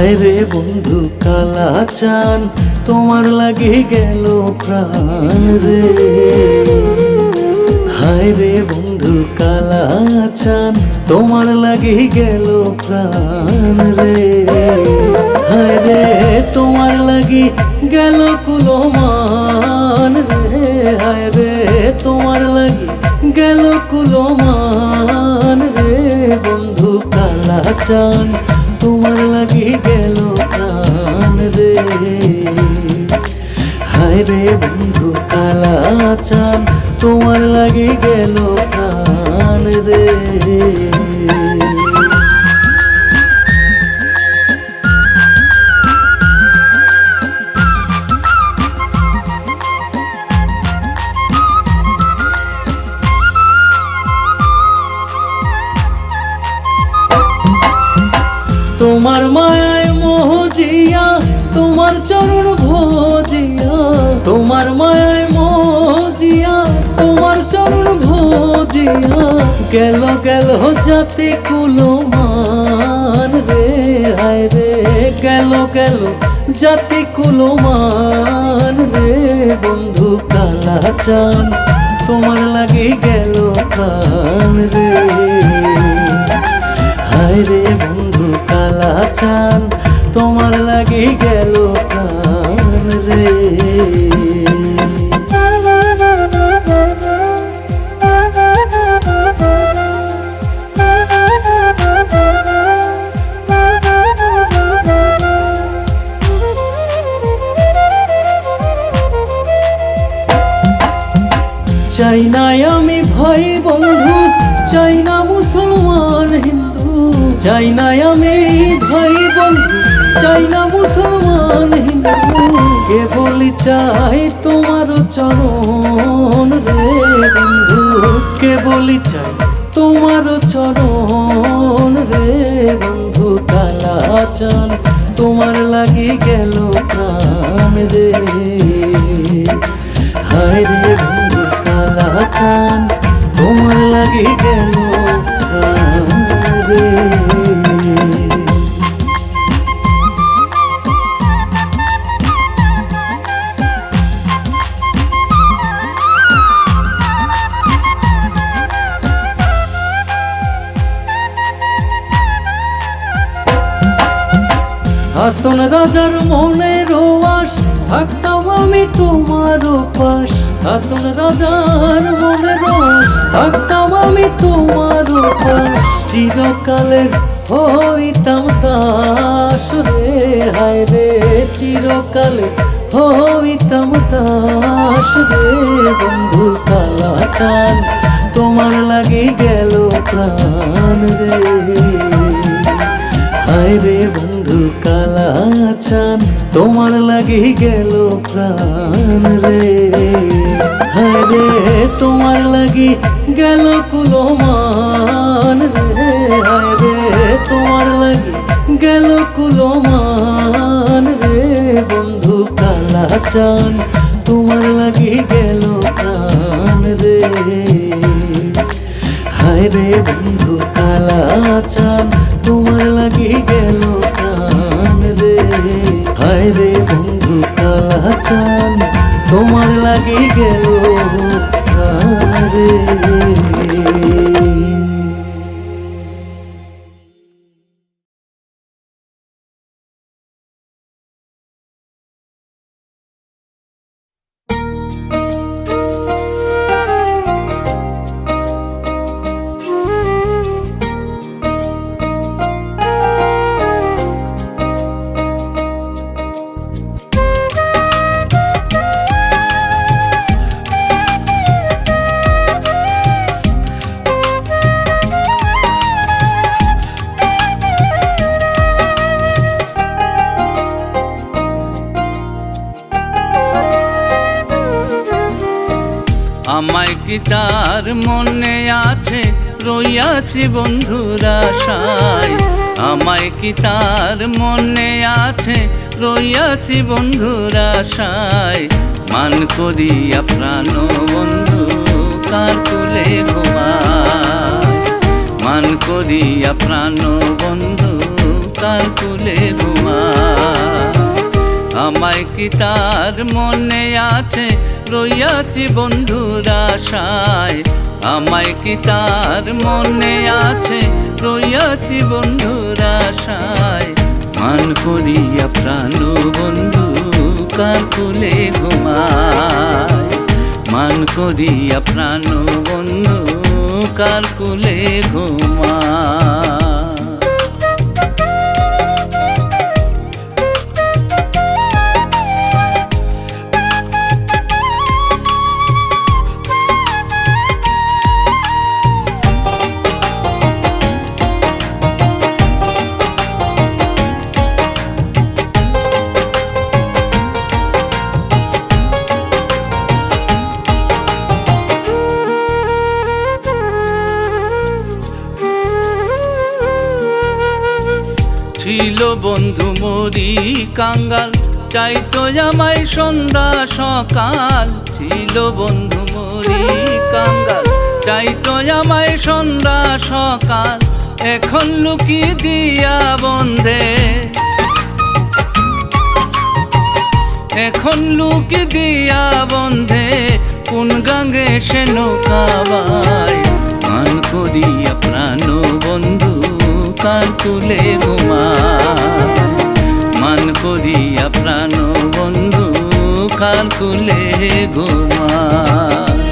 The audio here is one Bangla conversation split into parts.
হায় রে বন্ধু কালা চান তোমার লাগে গেল প্রাণ রে। হায় রে বন্ধু কালা চান তোমার লাগে গেল প্রাণ রে। হায় রে তোমার লাগি গেল কুলমান রে। হায় রে তোমার লাগি গেল কুলমান রে। বন্ধু কালা চান তোমার লাগি গেল প্রাণ রে। হায় রে বন্ধু কালা চান তোমার লাগি গেল প্রাণ রে। তোমার মায়ায় মোহজিয়া তোমার চরণ ভোজিয়া। তোমার মায়ায় মোহজিয়া তোমার চরণ ভোজিয়া। গেল গেল জাতি কুলমান রে। হায় রে গেল গেল জাতি কুলমান রে। বন্ধু কালা চান তোমার লাগি গেল প্রাণ রে। হায় রে বন্ধু কালা চান তোমার লাগি গেল প্রাণ রে। চাই না আমি ভাই বন্ধু, চাই না মুসলমান হিন্দু। চাই না আমি ভাই বন্ধু, চাই না মুসলমান হিন্দু। কেবলই চাই তোমার চরণ রে বন্ধু। কেবলই চাই তোমার চরণ রে বন্ধু কালা চান তোমার লাগি গেল প্রাণ রে। হায় রে বন্ধু কালা চান তোমার লাগি গেল প্রাণ রে। হাসন রাজার মনের আশ থাকতাম আমি তোমার পাশ। হাসন রাজার মনের আশ থাকতাম আমি তোমার পাশ। চিরকালের হইতাম দাস রে। হায় রে চিরকালে হইতাম দাস রে। বন্ধু কালা চান তোমার লাগি গেল প্রাণ রে। হায় রে বন্ধু কালা চান তোমার লাগি গেল প্রাণ রে। হায় রে তোমার লাগি গেল কুলমান রে। হায় রে তোমার লাগি গেল কুলমান রে। বন্ধু কালা চান তোমার লাগি গেল প্রাণ রে। হায় রে বন্ধু কালা চান তোমার লাগি গেল প্রাণ রে। হায় রে বন্ধু কালা চান তোমার লাগি গেল প্রাণ রে। আমায় কি তার মনে আছে রইয়াছি বন্ধুর আশায়। আমায় কি তার মনে আছে রইয়াছি বন্ধুর আশায়। মান করিয়া প্রাণ বন্ধু কার কুলে ঘুমায়। মান করিয়া প্রাণ বন্ধু তার কুলে ঘুমায়। আমায় কি তার মনে আছে রইয়াছি বন্ধুর আশায়, আমায় কি তার মনে আছে রইয়াছি বন্ধুর আশায়। মান করিয়া প্রাণ বন্ধু কার কুলে ঘুমায়, মান করিয়া প্রাণ বন্ধু কার কুলে ঘুমায়। ছিল বন্ধু মরি কাঙ্গাল, চাইতো আমায় সন্ধ্যা সকাল। ছিল বন্ধু মরি কাঙ্গাল, চাইতো আমায় সন্ধ্যা সকাল। এখন লুকিয়ে দিয়া বন্ধে, এখন লুকিয়ে দিয়া বন্ধে কোন গাঙ্গে সে নৌকাবায়। মান করিয়া প্রাণ বন্ধু কার কুলে ঘুমায়, মান করিয়া প্রাণ বন্ধু কার কুলে ঘুমায়।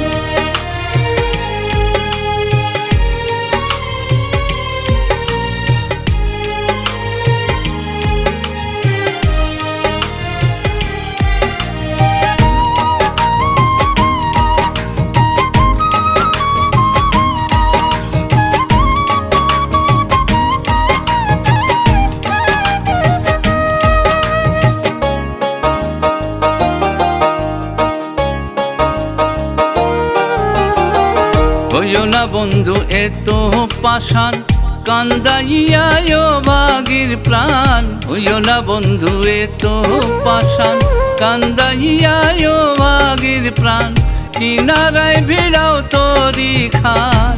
হইও না বন্ধু এত পাষাণ, কান্দাইয়া বাগির প্রাণ। হইও না বন্ধু এত পাষাণ, কান্দাইয়া বাগির প্রাণ। কিনারায় ভিড়াও তরি খান,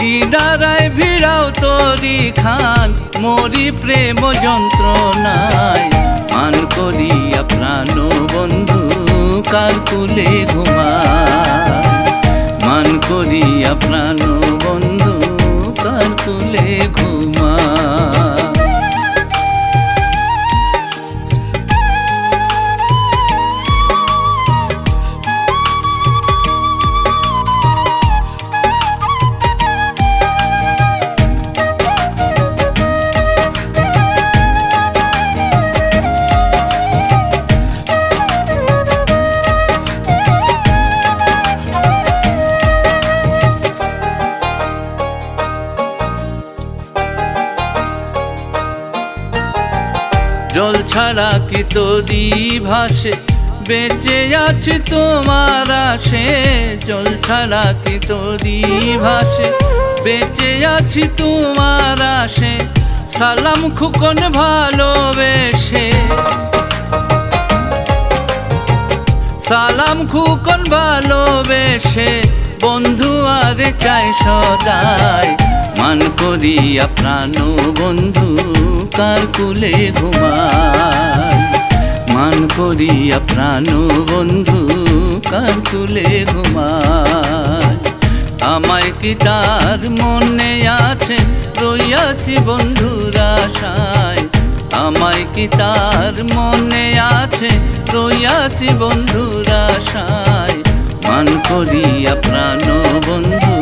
কিনারায় ভিড়াও তরি খান। মরি প্রেম যন্ত্রণায়, মান করিয়া প্রাণ বন্ধু কার কুলে ঘুমায়, মান করিয়া প্রাণ বন্ধু কার কুলে ঘুমায়। জল ছাড়া কি তরি ভাসে, বেঁচে আছি তোমার আশে। জল ছাড়া কি তরি ভাসে, বেঁচে আছি তোমার আশে। সালাম খুকন ভালোবেসে, সালাম খুকন ভালোবেসে। বন্ধু আর চাই সদাই, মান করিয়া প্রাণ বন্ধু কার কুলে ঘুমায়, মান করিয়া প্রাণ বন্ধু কার কুলে ঘুমায়। আমায় কি তার মনে আছে রইয়াছি বন্ধুর আশায়, আমায় কি তার মনে আছে রইয়াছি বন্ধুর আশায়। মান করিয়া প্রাণ বন্ধু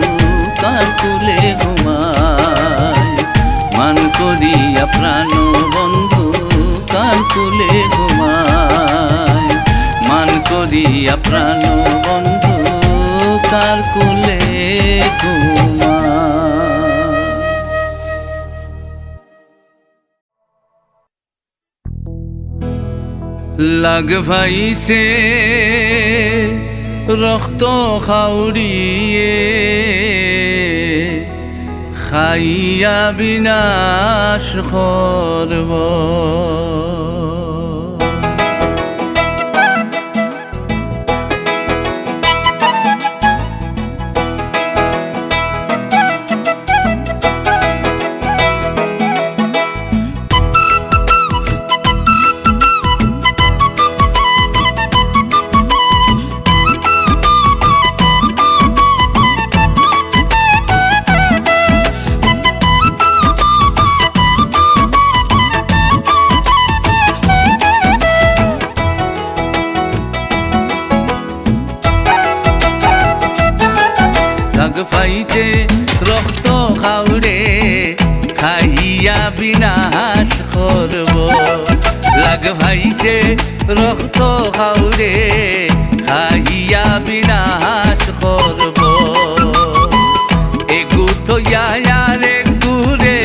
কার কুলে ঘুমায়, মান করিয়া প্রাণ বন্ধু কার কুলে ঘুমায়, মান করিয়া প্রাণ বন্ধু কার কুলে ঘুমায়। লাগ ভাইছে রক্ত খাউড়িয়ে, খাইয়া বিনাশ করব। বিনাশ করব লাগ ভাইছে রক্ত খাউরে খাইয়া বিনাশ করব এগু তো ইয়ারে গুরে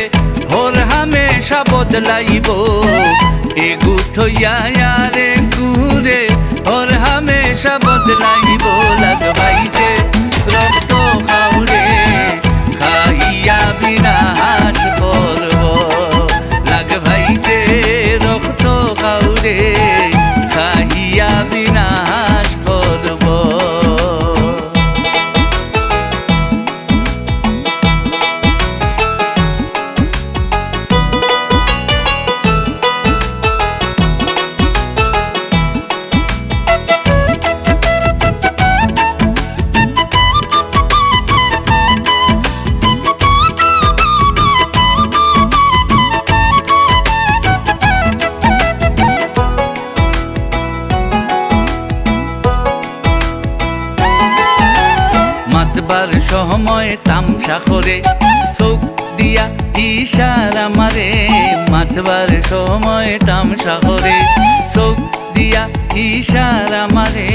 হর হামেশা বদলাইব এগু তো ইয়ারে গুরে হর হামেশা বদলাইব লাগ ভাইছে রক্ত খাউরে খাইয়া বিনাশ করব লাগ ভাইছে রক্ত খাউরে খাইয়া বিনাশ করব মাতবার সময় তামসা করে চোখ দিয়া ইশারা মারে মাতবার সময় তামসা করে চোখ দিয়া ইশারা মারে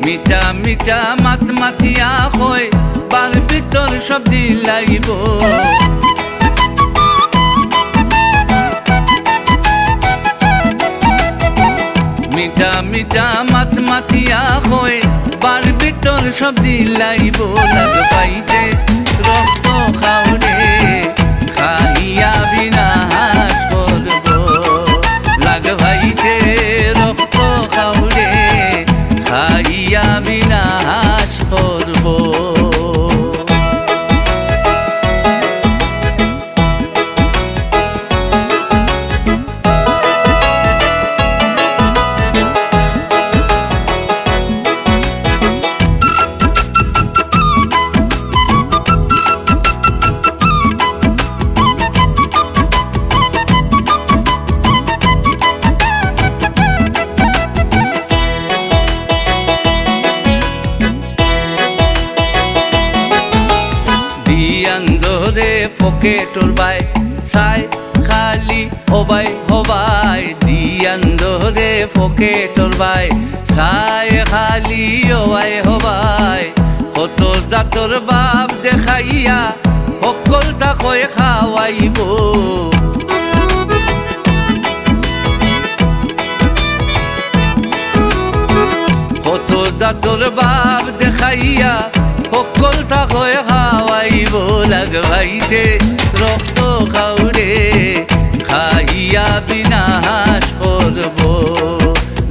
মিটা মিটা মাত মাতিয়া হয় বার ভিতর সব দিলাইব মিটা মিটা মাত মাতিয়া হয় বার ভিতর সব দিলাইব লাগ পাইছে রক্ত খাওরে খাইয়া বিনাশ করব লাগ পাইছে রক্ত খাওরে খাইয়া বিনাশ করব রে পকেটর বাই ছাই খালি হবাই হবাই দিয়ান ধরে পকেটর বাই ছাই খালি হবাই হবাই কত জাতর বাপ দেখাইয়া সকলটা কয় খাওয়াইব কত জাতর বাপ দেখাইয়া সকলটা কয় খাওয়াইব লাগ ভাইছে রক্ত খাউরে খাইয়া বিনাশ করব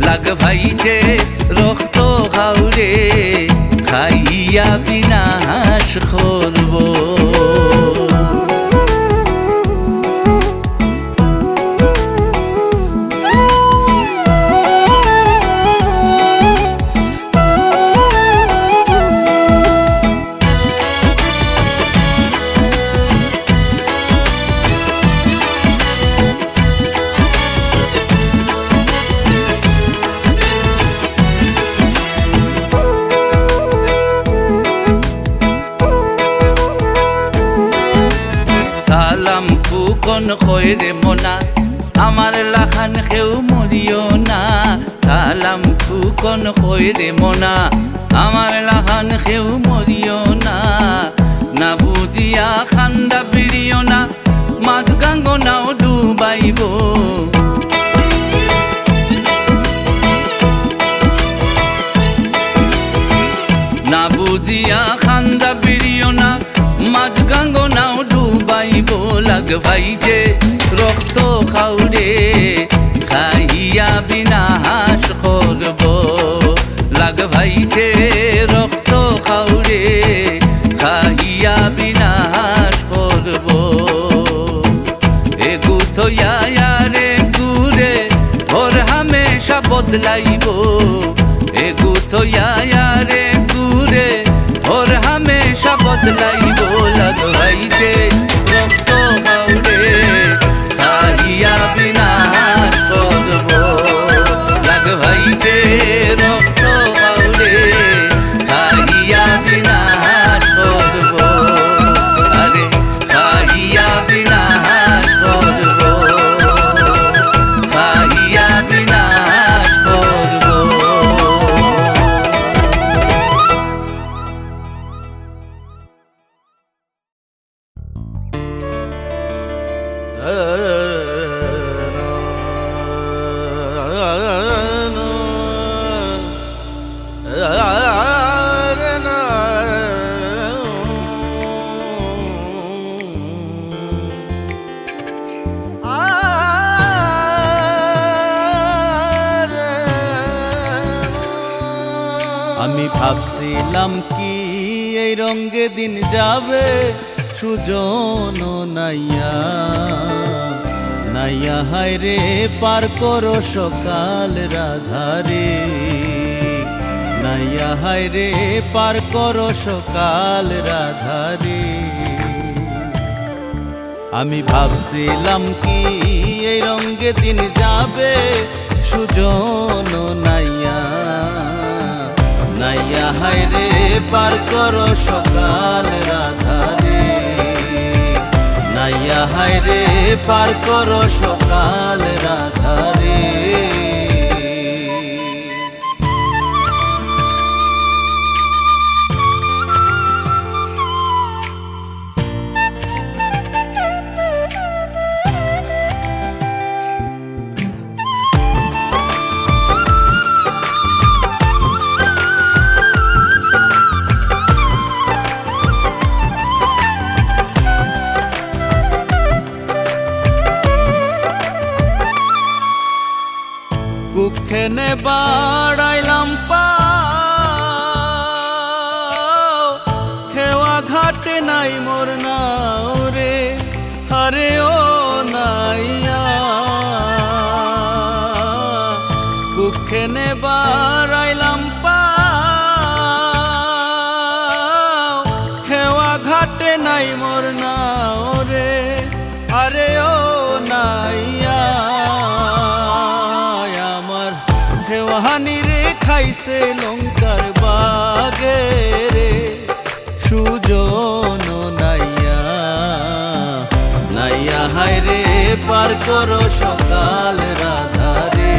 লাগ ভাইছে রক্ত খাউরে খাইয়া বিনাশ করব সালাম ফুকন খয়রে মনা আমার লাখান কেউ মরিও না সালাম ফুকন খয়রে মনা আমার লাখান কেউ মরিও না না বুঝিয়া খান্দা বিড়িও না মাঝ গাঙ্গনাও ডুবাইব না বুঝিয়া খান্দা বিড়িও না মাঝ গাঙ্গনাও ডুবাইব লাগ ভাইছে রক্ত খাউরে খাইয়া বিনাশ করব লাগ ভাইছে রক্ত খাউরে খাইয়া বিনাশ করব এগু থইয়া রে গুরে ওর হামেশা বদলাইব এগু থইয়া রে গুরে ওর হামেশা বদলাইব লাগ ভাইছে রক্ত খাউরে খাইয়া বিনাশ করব লাগ ভাইছে রক্ত খাউরে খাইয়া বিনাশ করব আরে খাইয়া বিনাশ করব আমি ভাবছিলাম কি এই রঙে দিন যাবে, সুজন নাইয়া নাইয়া হায় রে পার করো সকাল রাধারে, নাইয়া হায় রে পার করো সকাল রাধারে। আমি ভাবছিলাম কি এই রঙে দিন যাবে, সুজন নাইয়া নাইয়া হায় রে পার করো সকাল রাধারে, নাইয়া হায় রে পার করো সকাল রাধারে। কুক্ষেনে বাড়াইলাম পাও, খেওয়া ঘাটে নাই মোর নাও রে, আরে ও নাইয়া। কুক্ষেনে বাড়াইলাম পাও, খেওয়া ঘাটে নাই মোর নাও রে, আরে ও নাইয়া। হানি রে খাইছে লঙ্কার বাগে রে, সুজন নাইয়া নাইয়া হায় রে পার করো সকাল রাধারে,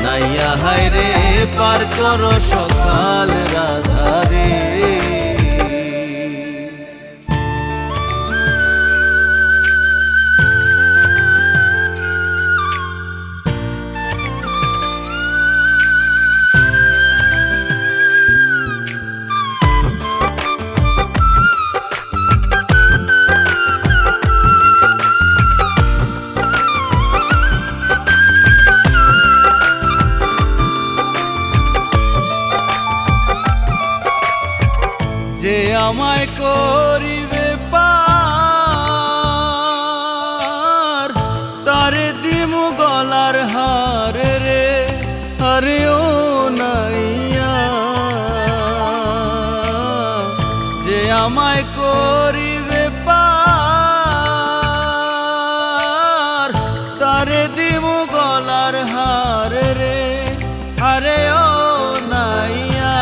নাইয়া হায় রে পার করো সকাল রাধারে। যে আমায় করিবে পার, তারে দিমু গলার হার রে, আরে ও নাইয়া। যে আমায় করিবে পার, তারে দিমু গলার হার রে, আরে ও নাইয়া।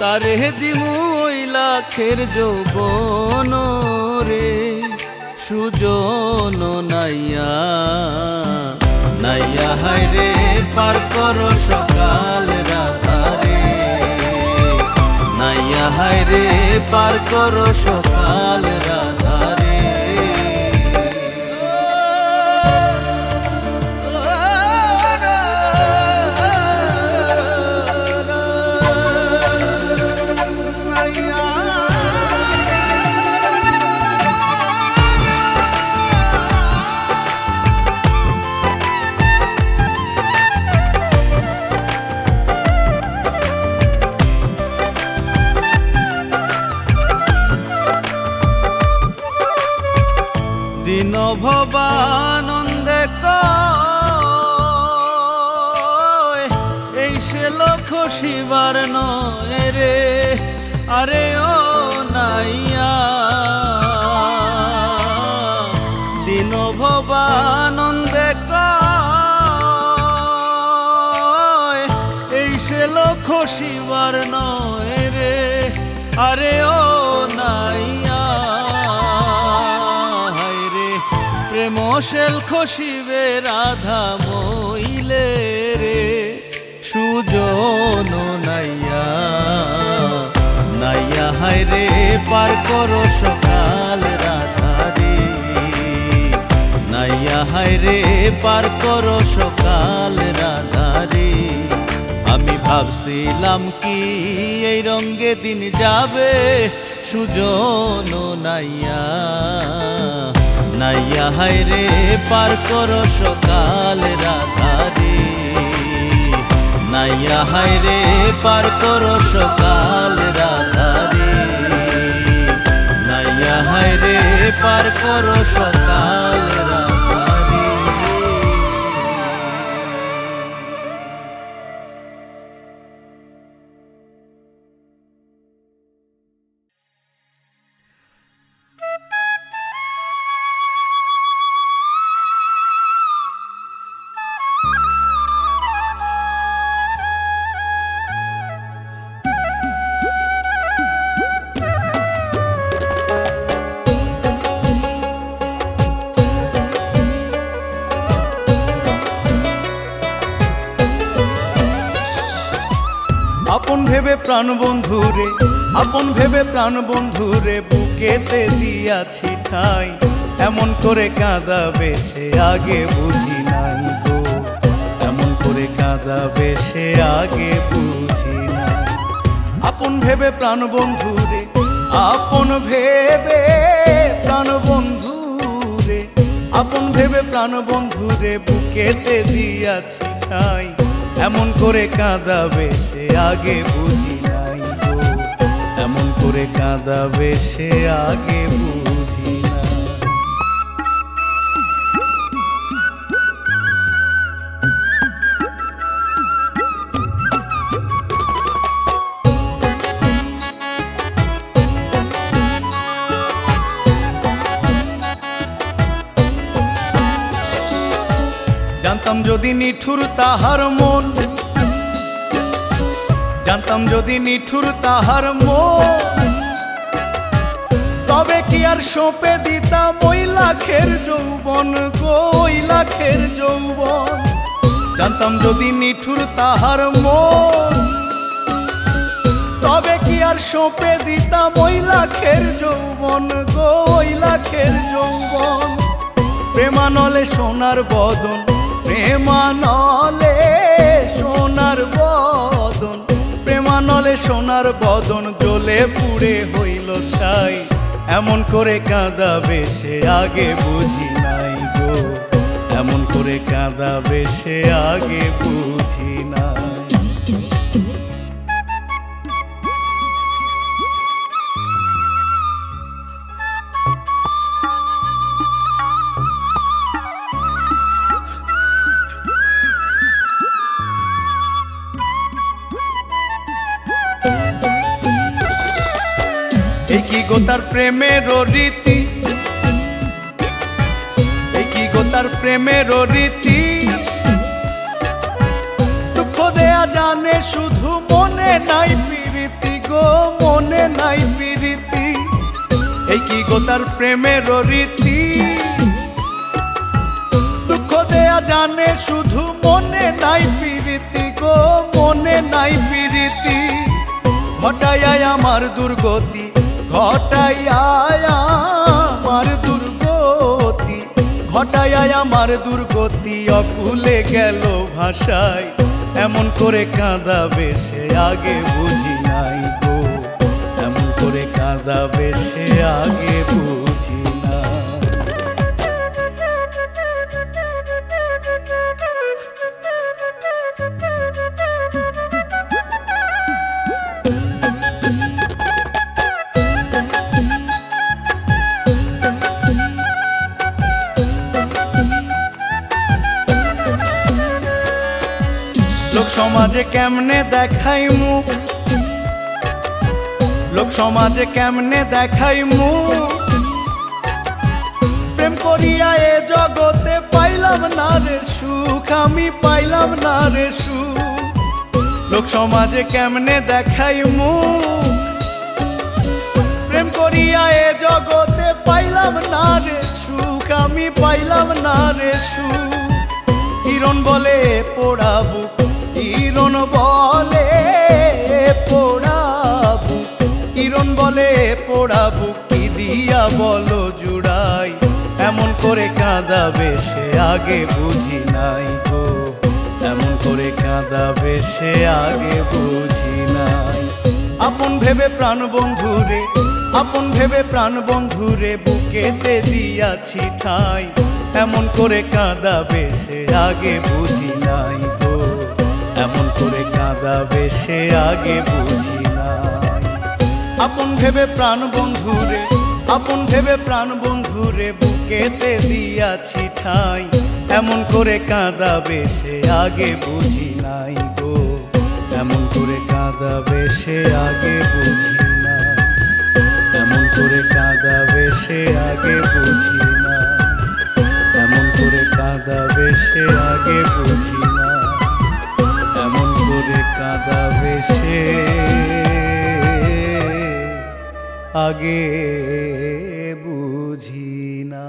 তারে দিমু ওই লাখের যৌবন রে, সুজন নাইয়া নাইয়া হায় রে পার করো সকাল রাধারে, নাইয়া হায় রে পার করো সকাল রাধারে। দিন ভবানন্দে কয় এই সে লক্ষ শিবার নয় রে, আরে ও নাইয়া। দিন ভবানন্দে কয় এই সে লক্ষ শিবার নয় রে, আরে ও নাইয়া। প্রেমশেল খসিবে রাধা মইলে রে, সুজন নাইয়া নাইয়া হায় রে পার করো সকাল রাধারে, নাইয়া হায় রে পার করো সকাল রাধারে। আমি ভাবছিলাম কি এই রঙে দিন যাবে, সুজন নাইয়া নাইয়া হায় রে পার করো সকাল রাধারে, নাইয়া হায় রে পার করো সকাল রাধারে, নাইয়া হায় রে পার করো সকাল রাধারে। আপন ভেবে প্রাণ বন্ধুরে, আপন ভেবে প্রাণ বন্ধুরে বুকেতে দিয়াছি ঠাই, এমন করে কাঁদাবে সে আগে বুঝি নাই গো, এমন করে কাঁদাবে সে আগে বুঝি নাই। আপন ভেবে প্রাণ বন্ধুরে, আপন ভেবে প্রাণ বন্ধুরে, আপন ভেবে প্রাণ বন্ধুরে বুকেতে দিয়াছি ঠাই, এমন করে কাঁদাবে সে আগে বুঝি নাই গো, এমন করে কাঁদাবে সে আগে বুঝি নাই। জানতাম যদি নিঠুর তাহার মন, জানতাম যদি নিঠুর তাহার মন, তবে কি আর সঁপে দিতাম ওই লাখের যৌবন গো, ওই লাখের যৌবন। জানতাম যদি নিঠুর তাহার মন, তবে কি আর সঁপে দিতাম ওই লাখের যৌবন গো, ওই লাখের যৌবন। প্রেমানলে সোনার বদন, প্রেমানলে সোনার বদন, প্রেমানলে সোনার বদন জ্বলে পুড়ে হইল ছাই, এমন করে কাঁদাবে সে আগে বুঝি নাই গো, এমন করে কাঁদাবে সে আগে বুঝি নাই। এই কি গো তার প্রেমের রীতি, এই কি গো তার প্রেমের রীতি, দুঃখ দেয়া জানে শুধু মনে নাই প্রীতি গো, মনে নাই প্রীতি। এই কি গো তার প্রেমের রীতি, দুঃখ দেয়া জানে শুধু মনে নাই প্রীতি গো, মনে নাই প্রীতি। ঘটাইয়া আমার দুর্গতি, ঘটাইয়া আমার দুর্গতি, ঘটাইয়া আমার দুর্গতি অকুলে গেল ভাষায়, এমন করে কাঁদাবে সে আগে বুঝি নাই গো, এমন করে কাঁদাবে সে আগে বুঝি না। লোক সমাজে কেমনে দেখাই মুখ, লোক সমাজে কেমনে দেখাই মুখ, প্রেম করিয়া এ জগতে পাইলাম না রে সুখ, আমি পাইলাম না রে সুখ। লোক সমাজে কেমনে দেখাই মুখ, প্রেম করিয়া এ জগতে পাইলাম না রে সুখ, আমি পাইলাম না রে সুখ। হিরণ বলে পোড়াবু, হিরণ বলে পোড়াবু, হিরণ বলে পোড়াবু, কি দিয়া বলো জুড়াই, এমন করে কাঁদাবে সে আগে বুঝি নাই গো, এমন করে কাঁদাবে সে আগে বুঝি নাই। আপন ভেবে প্রাণ বন্ধুরে, আপন ভেবে প্রাণ বন্ধুরে বুকেতে দিয়াছি ঠাই, এমন করে কাঁদাবে সে আগে বুঝি নাই গো, এমন করে কাঁদাবে সে আগে বুঝি নাই। আপন ভেবে প্রাণ বন্ধুরে, আপন ভেবে প্রাণ বন্ধুরে বুকেতে দিয়াছি ঠাই, এমন করে কাঁদাবে সে আগে বুঝি নাই গো, এমন করে কাঁদাবে সে আগে বুঝি নাই, এমন করে কাঁদাবে সে আগে বুঝি নাই, এমন করে কাঁদাবে সে আগে বুঝি নাই, এমন করে কাঁদাবে সে আগে বুঝি না।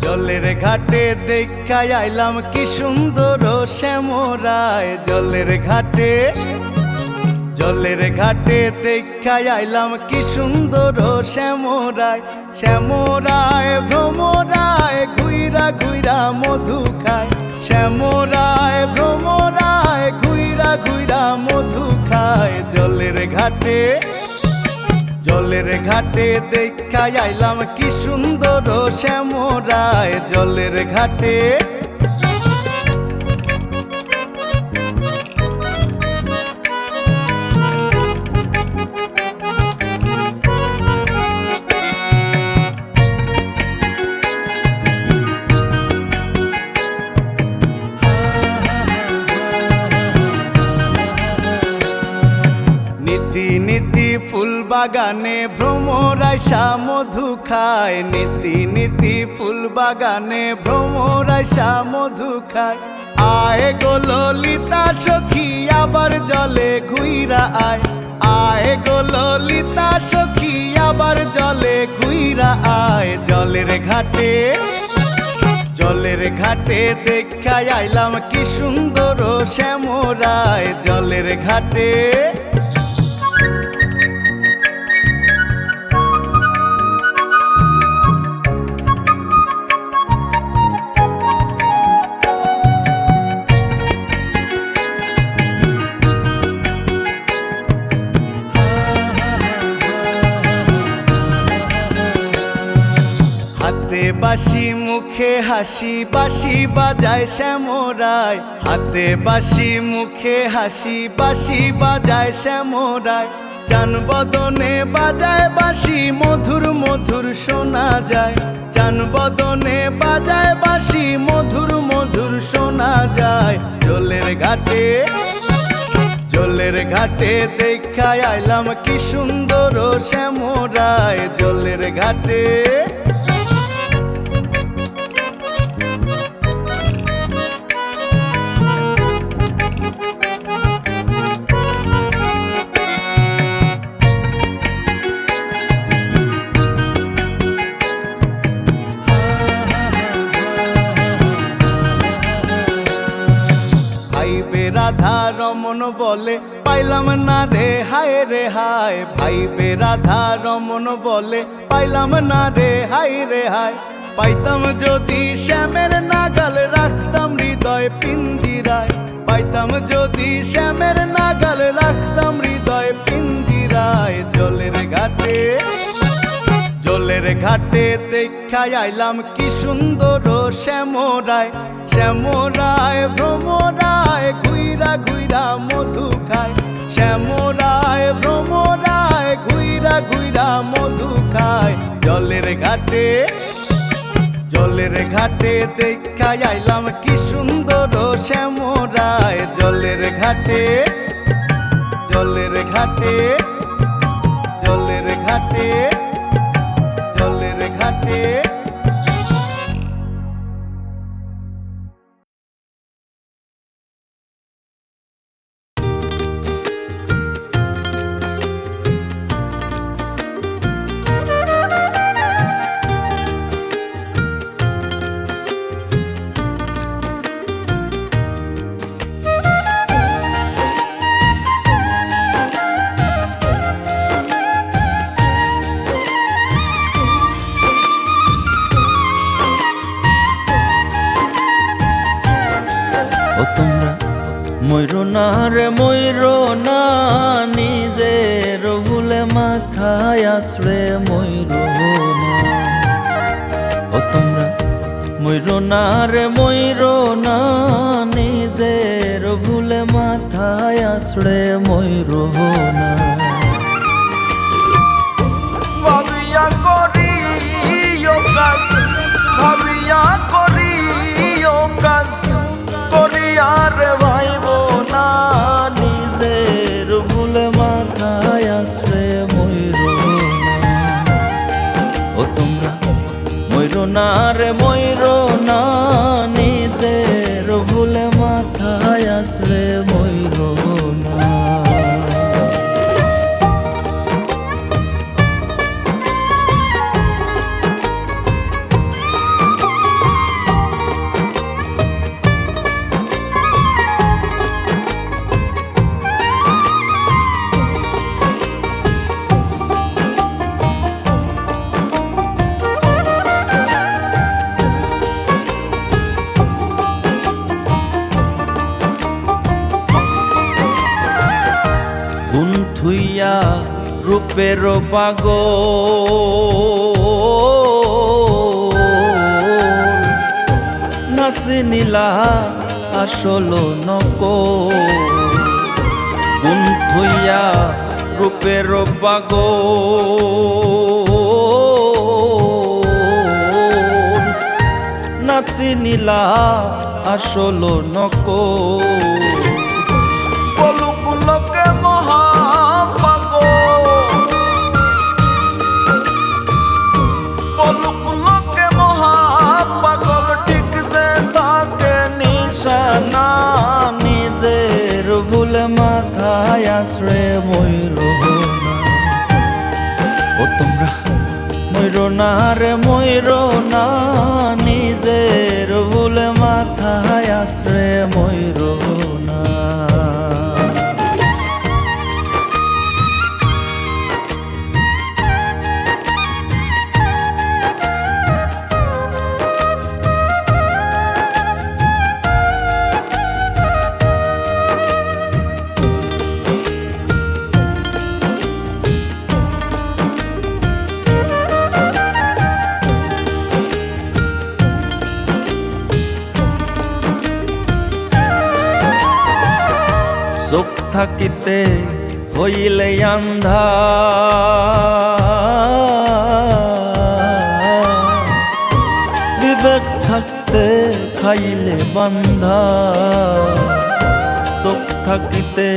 জলের ঘাটে দেখাই আইলাম কি সুন্দর শ্যামরায়, জলের ঘাটে, জলের ঘাটে দেখাই আইলাম কি সুন্দর শ্যামরায়, শ্যামরায় ভ্রমরায় ঘুইরা ঘুইরা মধু খায়, শ্যামরায় ভ্রমরায় ঘুইরা ঘুইরা মধু খায়। জলের ঘাটে, জলের ঘাটে দেখাই আইলাম কি সুন্দর শ্যামরায়, জলের ঘাটে। নীতি নীতি ফুল বাগানে ভ্রমরাইসা মধু খায়, নীতি নীতি ফুল বাগানে ভ্রমরাইসা মধু খায়। আয় গো ললিতা সখী আবার জলে ঘুইরা আয়, আয় গো ললিতা সখী আবার জলে ঘুইরা আয়। জলের ঘাটে, জলের ঘাটে দেখাই আইলাম কি সুন্দর শ্যামরায়, জলের ঘাটে। হাতে বাঁশি মুখে হাসি, বাঁশি বাজায় শ্যামরায়, হাতে বাঁশি মুখে হাসি, বাঁশি বাজায় শ্যামরায়। চান বদনে বাজায় বাঁশি মধুর মধুর শোনা যায়, চান বদনে বাজায় বাঁশি মধুর মধুর শোনা যায়। জলের ঘাটে, জলের ঘাটে দেখাই আইলাম কি সুন্দর শ্যামরায়, জলের ঘাটে। রাধা রমন বলে পাইলাম না রে হায় রে হায়, ভাইবে রাধা রমন বলে পাইলাম না রে হায় রে হায়। পাইতাম যদি শ্যামের নাগাল রাখতাম হৃদয় পিঞ্জিরায়, পাইতাম যদি শ্যামের নাগাল রাখতাম হৃদয় পিঞ্জিরায়। জলের ঘাটে, জলের ঘাটে দেখাই আইলাম কি সুন্দর শ্যামরায়, শ্যামরায় ভ্রমরায় ঘুইরা ঘুইরা মধু খায়, শ্যামরায় ভ্রমরায় ঘুইরা ঘুইরা মধু খায়। জলের ঘাটে, জলের ঘাটে দেখাই আইলাম কি সুন্দর শ্যামরায়, জলের ঘাটে, জলের ঘাটে, জলের ঘাটে, জলের ঘাটে। ময়ূর না রে ময়ূর না, নিজের ভুলে মাথায় আসরে ময়ূর না। ও তোমরা ময়ূর না রে ময়ূর না, নিজের ভুলে মাথায় আসরে ময়ূর না। ভাবিয়া করি ও কাজ, ভাবিয়া করি ও কাজ, করি আর ভাইব না, নিজের ভুলে মাথায় আসরে ময়ূর না। ও তোমরা ময়ূর না রে ময়ূর না, নিজের ভুলে মাথায় আসরে ময়ূর না। গুণ থুইয়া রূপের পাগল, নাচি নীলা আসল নকল। গুণ থুইয়া রূপের পাগল, নাচি নীলা আসল নকল। পলুকুলকে মহাপাগল, পলুকুলকে মহাপাগল, ঠিক যে থাকে নিশানা, নিজের ভুলে মাথায় আসরে ময়ূর না। ও তোমরা ময়ূর না রে ময়ূর না, নিজের ভুলে মাথায় আসরে ময়ূর না। চোখ থাকিতে হইলে আন্ধা, বিবেক থাকতে খাইলে বান্ধা। চোখ থাকিতে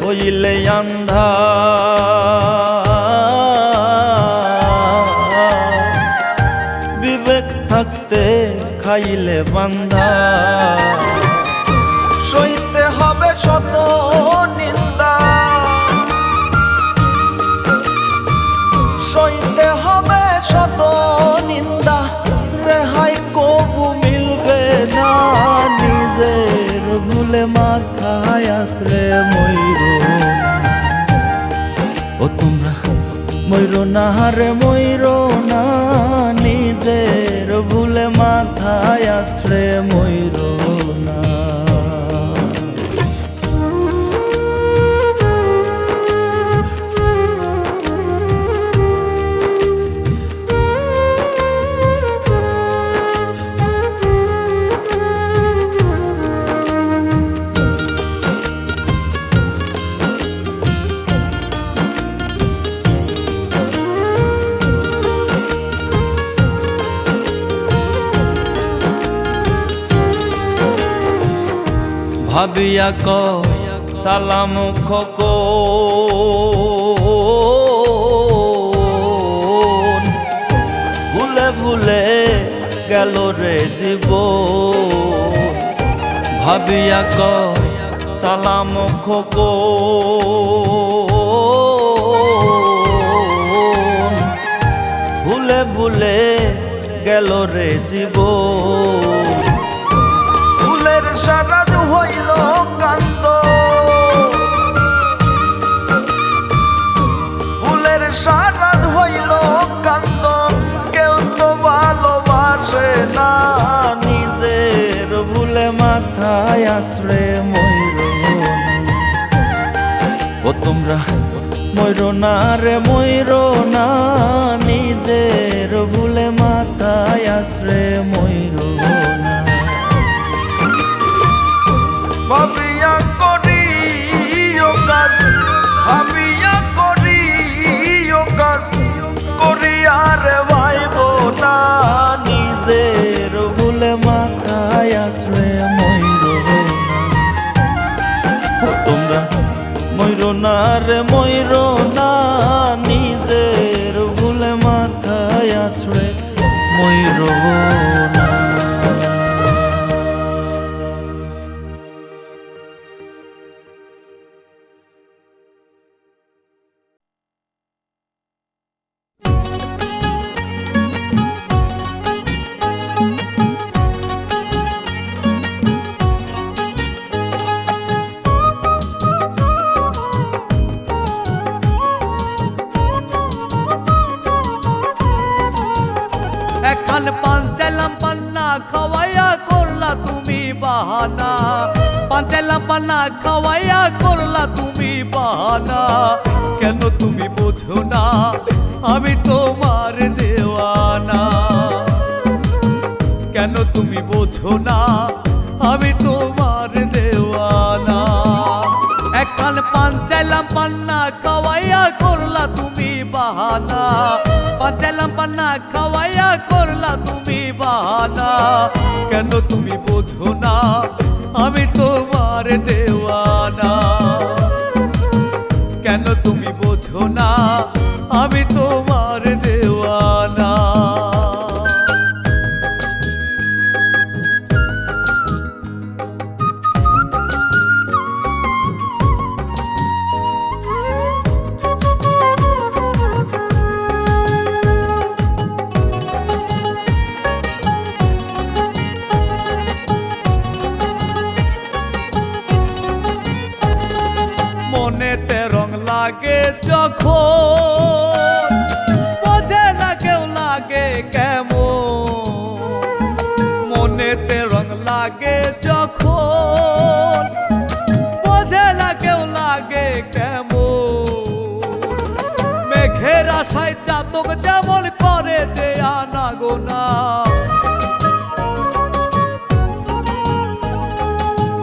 হইলে আন্ধা, বিবেক থাকতে খাইলে বান্ধা। সইতে হবে শত নিন্দা, সইতে হবে শত নিন্দা, রেহাই কবু মিলবে না, নিজের ভুলে মাথায় আসরে ময়ূর না। ও তোমরা ময়ূর না রে ময়ূর না, নিজের ভুলে মাথায় আসরে ময়ূর না। ভাবিয়া ক সালাম খোকন, ভুলে ভুলে গেল রে জীবন। ভাবিয়া ক সালাম খোকন, ভুলে ভুলে গেল রে জীবন। ফুলের সারাজ হইল কান্দ, ফুলের সারাজ হইল কান্দন, কেউ তো ভালোবাসে না, নিজের ভুলে মাথায় আসরে ময়ূর তোমরা ময়ূর না রে ময়ূর না, নিজের ভুলে মাথায় আশ্রে ময়ূর না। ভাবিয়া করি ও কাজ, ভাবিয়া করি ও কাজ, করি আর ভাইব না, নিজের ভুলে মাথায় আশ্রে ময়ূর না। তোমরা ময়ূর না রে ময়ূর না, নিজের ভুলে মাথায় আশ্রে ময়ূর না। একখান পান চাইলাম পান্না খাওয়াইয়া করলা তুমি বাহানা, পান চাইলাম পান্না খাওয়াইয়া করলা তুমি বাহানা। কেন তুমি বোঝো না আমি তোমার দেওয়ানা, কেন তুমি বোঝো না আমি তোমার দেওয়ানা। একখান পান চাইলাম পান্না খাওয়াইয়া করলা তুমি বাহানা, পান চাইলাম পান্না খাওয়াইয়া করলা তুমি বাহানা। কেন তুমি বোঝো না আমি তোমার দেওয়ানা, কেন তুমি বোঝো না আমি তোমার দেওয়ানা। মনেতে রং লাগে যখন, বোঝে না কেউ লাগে কেমন। মনেতে রং লাগে যখন, বোঝে না কেউ লাগে কেমন। মেঘের আশায় চাতক যেমন করে যে আনাগোনা,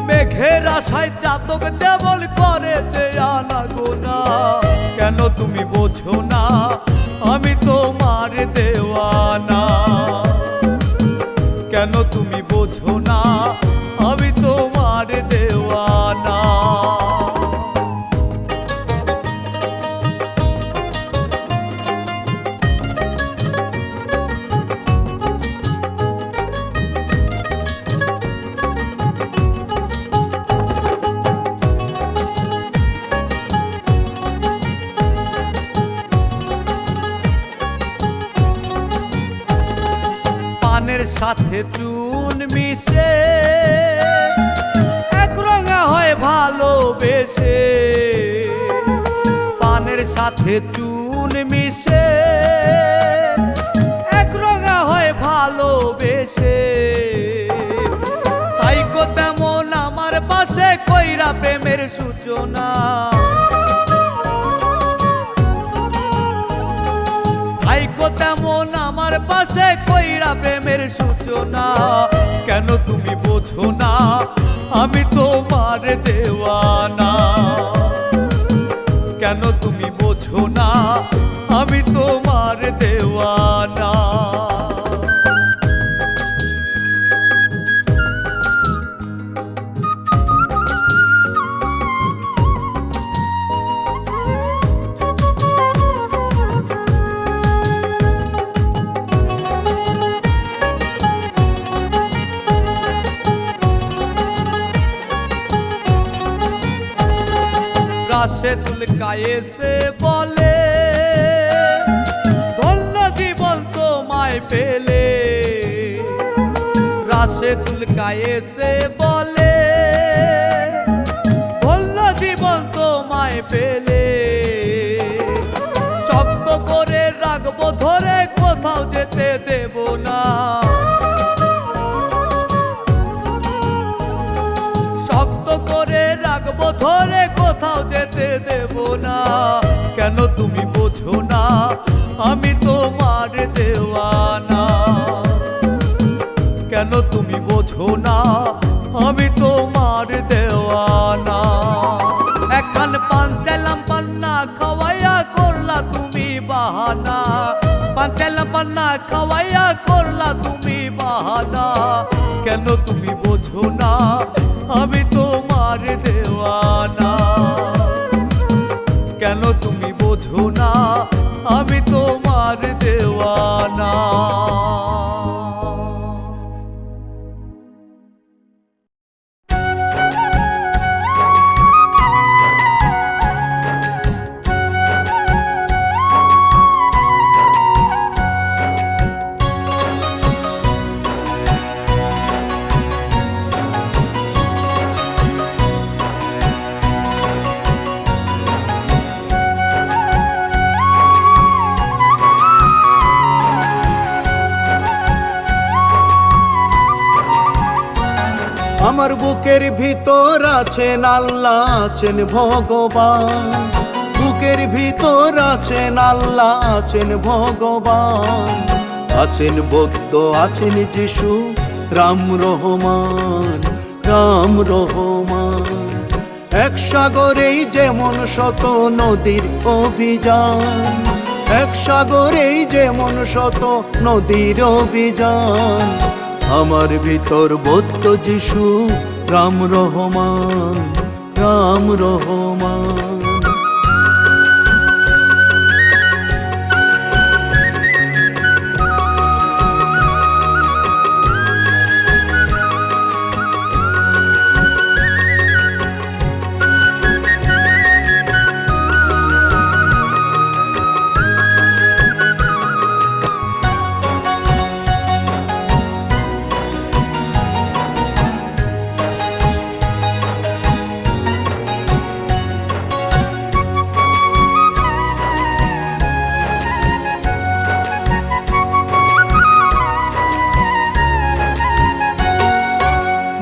মেঘের আশায় চাতক যেমন করে যে আনাগোনা। কেন তুমি বোঝো না আমি তোমার দেওয়ানা, কেন তুমি বোঝো না আমি তোমার দেওয়ানা। পানের সাথে চুন মিশে একরঙা হয় ভালোবেসে, পানের সাথে চুন মিশে একরঙা হয় ভালোবেসে। তাইকো তেমন আমার পাশে কইরা প্রেমের সূচনা, তাইকো তেমন আমার পাশে কইরা প্রেমের সূচনা। কেন তুমি বোঝো না আমি তোমার দেওয়ানা, কেন তুমি বোঝো না আমি তোমার দেওয়ানা। রাশেদুল কায়েসে বলে ধন্য জীবন তোমায় পেলে, রাশেদুল কায়েসে বলে ধন্য জীবন তোমায় পেলে। শক্ত করে রাখবো ধরে কোথাও যেতে দেব না, শক্ত করে রাখবো ধরে কোথাও যেতে দেব না। আমি তোমার দেওয়ানা। কেন তুমি বোঝো না আমি তোমার দেওয়ানা। এখন পান চাইলাম পান্না খাওয়াইয়া করলা তুমি বাহানা। পান চাইলাম পান্না খাওয়াইয়া করলা তুমি বাহানা। কেন তুমি বোঝো না আমি তোমার দেওয়ানা। কেন তুমি বোঝো না আমি তোমার দেওয়ানা। আমার বুকের ভিতর আছেন আল্লাহ, আছেন ভগবান। বুকের ভিতর আছেন আল্লাহ, আছেন ভগবান। আছেন বৌদ্ধ, আছেন যিশু, রাম রহমান, রাম রহমান। এক সাগরেই যেমন শত নদীর অভিযান, এক সাগরেই যেমন শত নদীর অভিযান। আমার ভিতর বৌদ্ধ যিশু, রাম রহমান, রাম রহমান।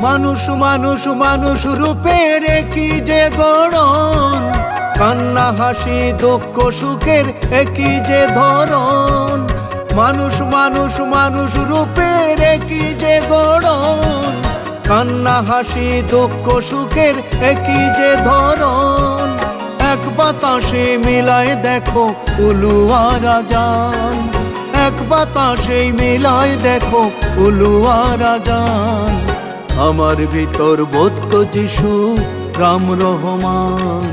মানুষ মানুষ মানুষ রূপের একই যে গড়ন, কান্না হাসি দুঃখ সুখের একই যে ধরন। মানুষ মানুষ মানুষ রূপের একই যে গড়ন, কান্না হাসি দুঃখ সুখের একই যে ধরন। এক বাতাসে মিলায় দেখো উলু আর আজান, এক বাতাসে মিলায় দেখো উলু আর আজান। আমার ভিতর বৌদ্ধ যিশু, রাম রহমান,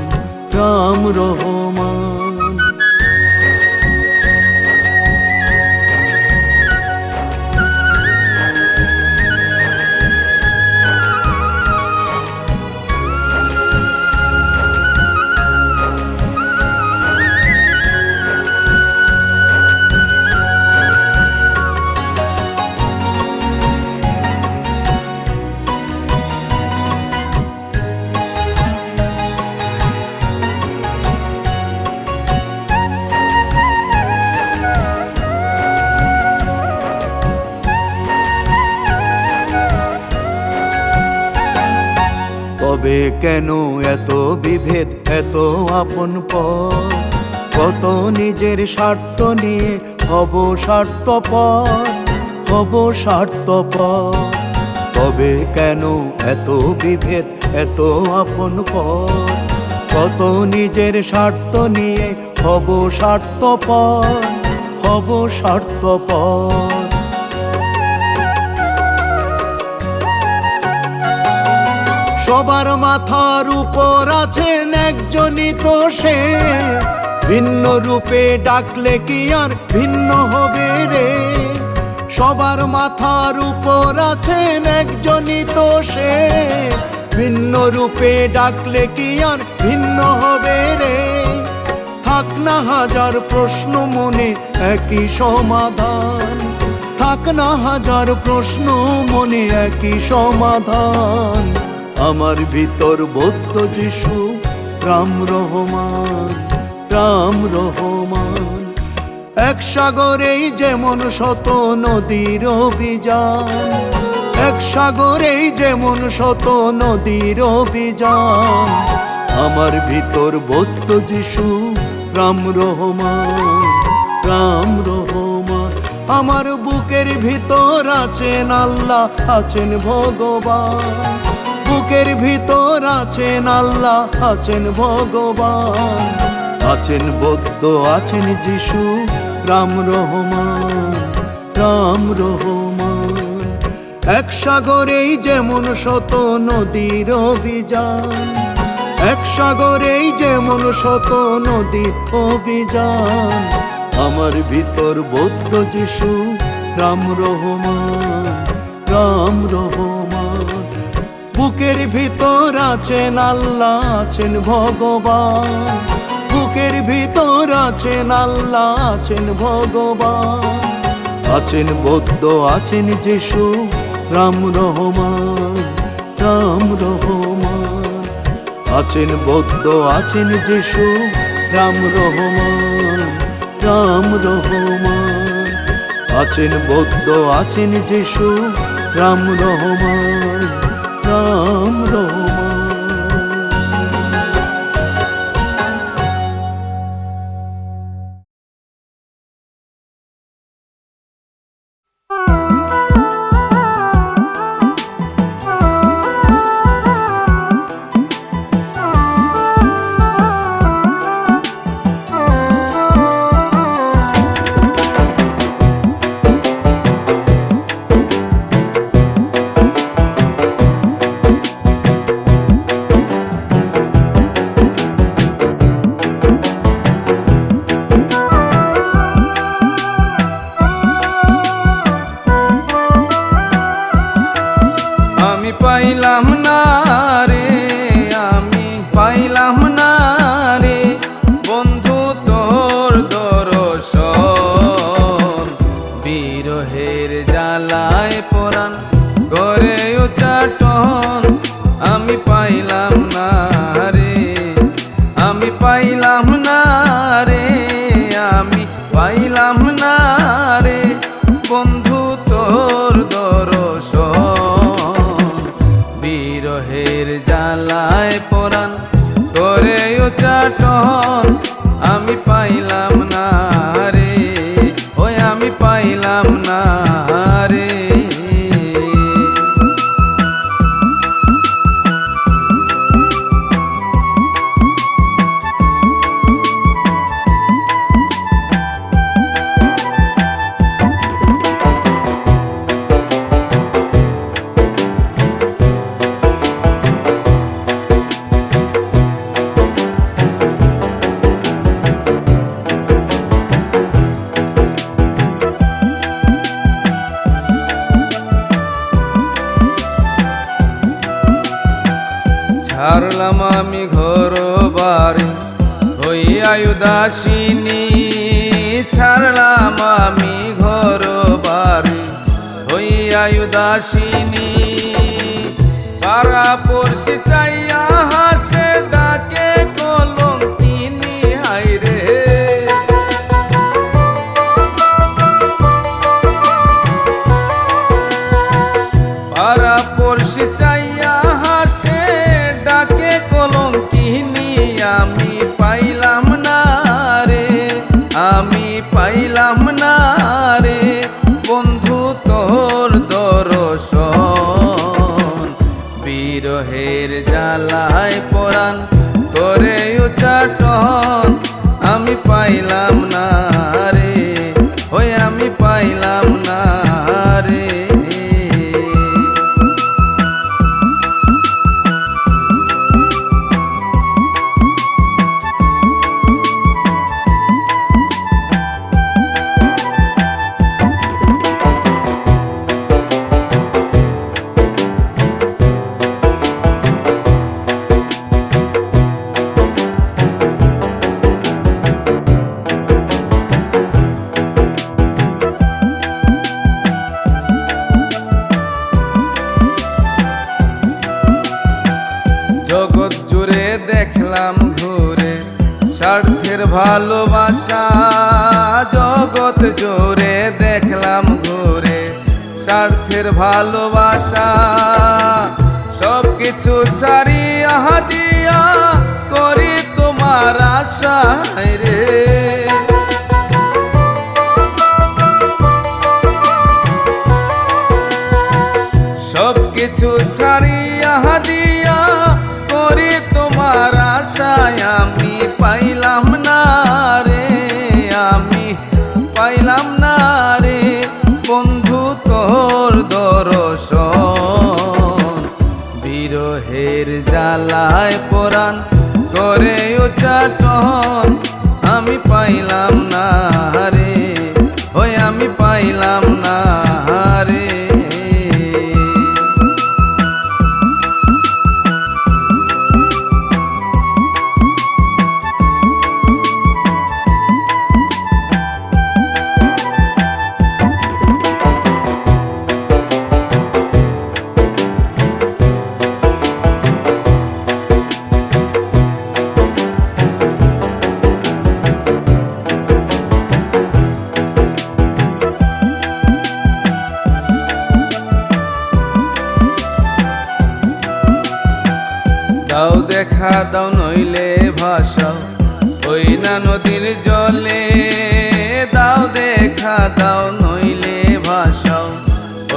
রাম রহমান। তবে কেন এত বিভেদ, এত আপন পর? কত নিজের স্বার্থ নিয়ে হব স্বার্থপর, হব স্বার্থপর। তবে কেন এত বিভেদ, এত আপন পর? কত নিজের স্বার্থ নিয়ে হব স্বার্থপর, হব স্বার্থপর। সবার মাথার উপর আছেন একজনই তো সে, ভিন্ন রূপে ডাকলে কি আর ভিন্ন হবে রে? সবার মাথার উপর আছেন একজনই তো সে, ভিন্ন রূপে ডাকলে কি আর ভিন্ন হবে রে? থাক না হাজার প্রশ্ন মনে একই সমাধান, থাক না হাজার প্রশ্ন মনে একই সমাধান। আমার ভিতর বৌদ্ধ যিশু, রাম রহমান, রাম রহমান। এক সাগরেই যেমন শত নদীর অভিযান, এক সাগরেই যেমন শত নদীর অভিযান। আমার ভিতর বৌদ্ধ যিশু, রাম রহমান, রাম রহমান। আমার বুকের ভিতর আছেন আল্লাহ, আছেন ভগবান, বুকের ভিতর আছেন আল্লাহ, আছেন ভগবান, আছেন বৌদ্ধ, আছেন যিশু, রাম রহমান, রাম রহমান। এক সাগরেই যেমন শত নদীর অভিযান, এক সাগরেই যেমন শত নদীর অভিযান, আমার ভিতর বৌদ্ধ যিশু, রাম রহমান, রাম রহমান। বুকের ভিতর আছেন আল্লাহ, আছেন ভগবান, বুকের ভিতর আছেন আল্লাহ, আছেন ভগবান, আছেন বৌদ্ধ, আছেন যিশু, রাম রহমান, রাম রহমান। আছেন বৌদ্ধ, আছেন যিশু, রাম রহমান, রাম রহমান। আছেন বৌদ্ধ, আছেন যিশু, রাম রহমান, রাম রহমান। আমি পাইলাম না রে, আমি পাইলাম না রে বন্ধু তোর দর্শন, বিরহের জ্বালায় পরাণ করে উচাটন। আমি পাইলাম না রে, আমি পাইলাম না রে, আমি পাইলাম না রে বন্ধু তোর দর্শন, বিরহের জ্বালায় পরাণ করে উচাটন। আমি পাইলাম না রে, ওই আমি পাইলাম না রে। ছাড়লাম আমি ঘর বাড়ি হইয়া উদাসিনী, ছাড়লাম আমি ঘর বাড়ি হইয়া উদাসিনী। পাড়া পড়শি চাইয়া হাসে ডাকে কলঙ্কিনী, হায়রে পাড়া পড়শি চাইয়া হাসে ডাকে কলঙ্কিনী। আমি পাইলাম না রে, আমি পাইলাম না রে বন্ধু তোর দর্শন, বিরহের জ্বালায় পরাণ করে উচাটন। আমি পাইলাম না রে, ওই আমি পাইলাম না রে। জগৎ জুড়ে দেখলাম ঘুরে স্বার্থের ভালোবাসা, জগৎ জুড়ে দেখলাম ঘুরে স্বার্থের ভালোবাসা। সব কিছু ছাড়িয়া দিয়া করি তোমার আশা রে, পাইলাম না রে, ওই আমি পাইলাম না রে। দাও দেখা দাও নইলে ভাষাও ওই না নদীর জলে, দাও দেখা দাও নইলে ভাষাও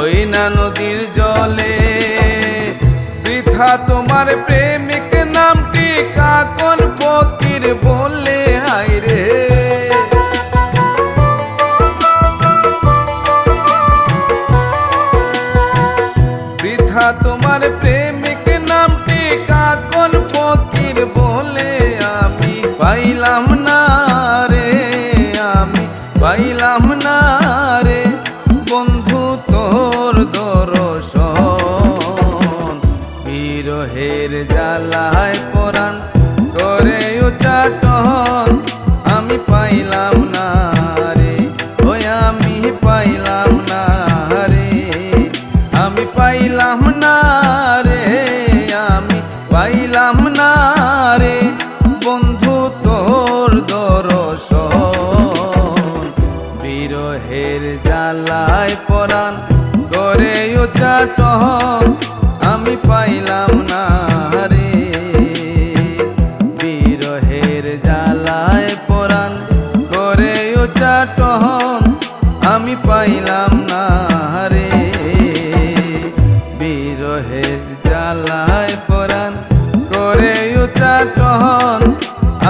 ওই না নদীর জলে। বৃথা তোমার প্রেমিক নামটি কাকন ফকির বললে হায় রে। বৃথা তোমার প্রেমিক নামটি কাকন ফকির বলে আমি পাইলাম না রে, আমি পাইলাম না রে। বন্ধু তোর দর্শন বিরহের জ্বালায় পরাণ করে উচ্চাটন আমি পাইলাম না রে, ওই আমি পাইলাম না রে, আমি পাইলাম না রে, আমি পাইলাম না রে। বন্ধু তোর দর্শন বিরহের জ্বালায় পরাণ করে উচ্চাটন আমি পাইলাম না রে। বিরহের জ্বালায় পরাণ করে উচ্চাটন আমি পাইলাম না রে। বিরহের জ্বালায় পরাণ করে উচ্চাটন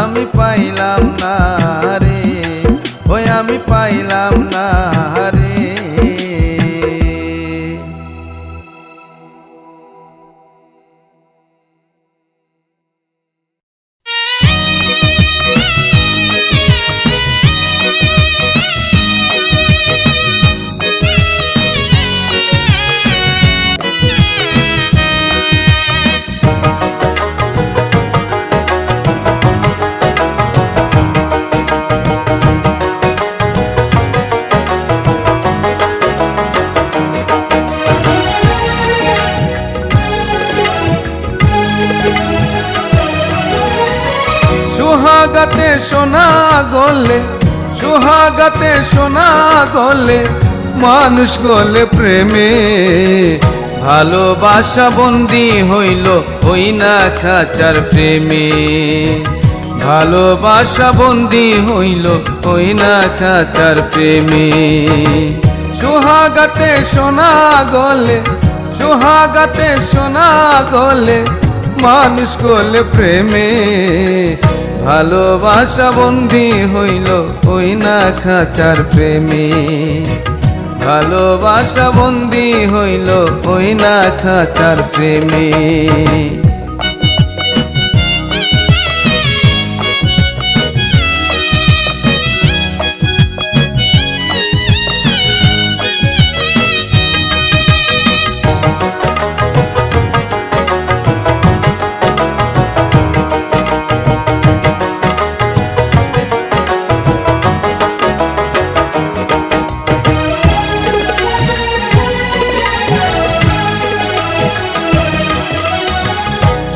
আমি পাইলাম না রে, ওই আমি পাইলাম না রে। সোহাগাতে সোনা গলে, সোহাগাতে সোনা গলে, মানুষ গলে প্রেমে। ভালোবাসা বন্দি হইল ওই না খাঁচার প্রেমে, ভালোবাসা বন্দি হইল ওই না খাঁচার প্রেমে। সোহাগাতে সোনা গলে, সোহাগাতে সোনা গলে, মানুষ গলে প্রেমে। ভালোবাসা বন্দি হইল ওই না খাঁচার প্রেমে, ভালোবাসা বন্দি হইল ওই না খাঁচার প্রেমে।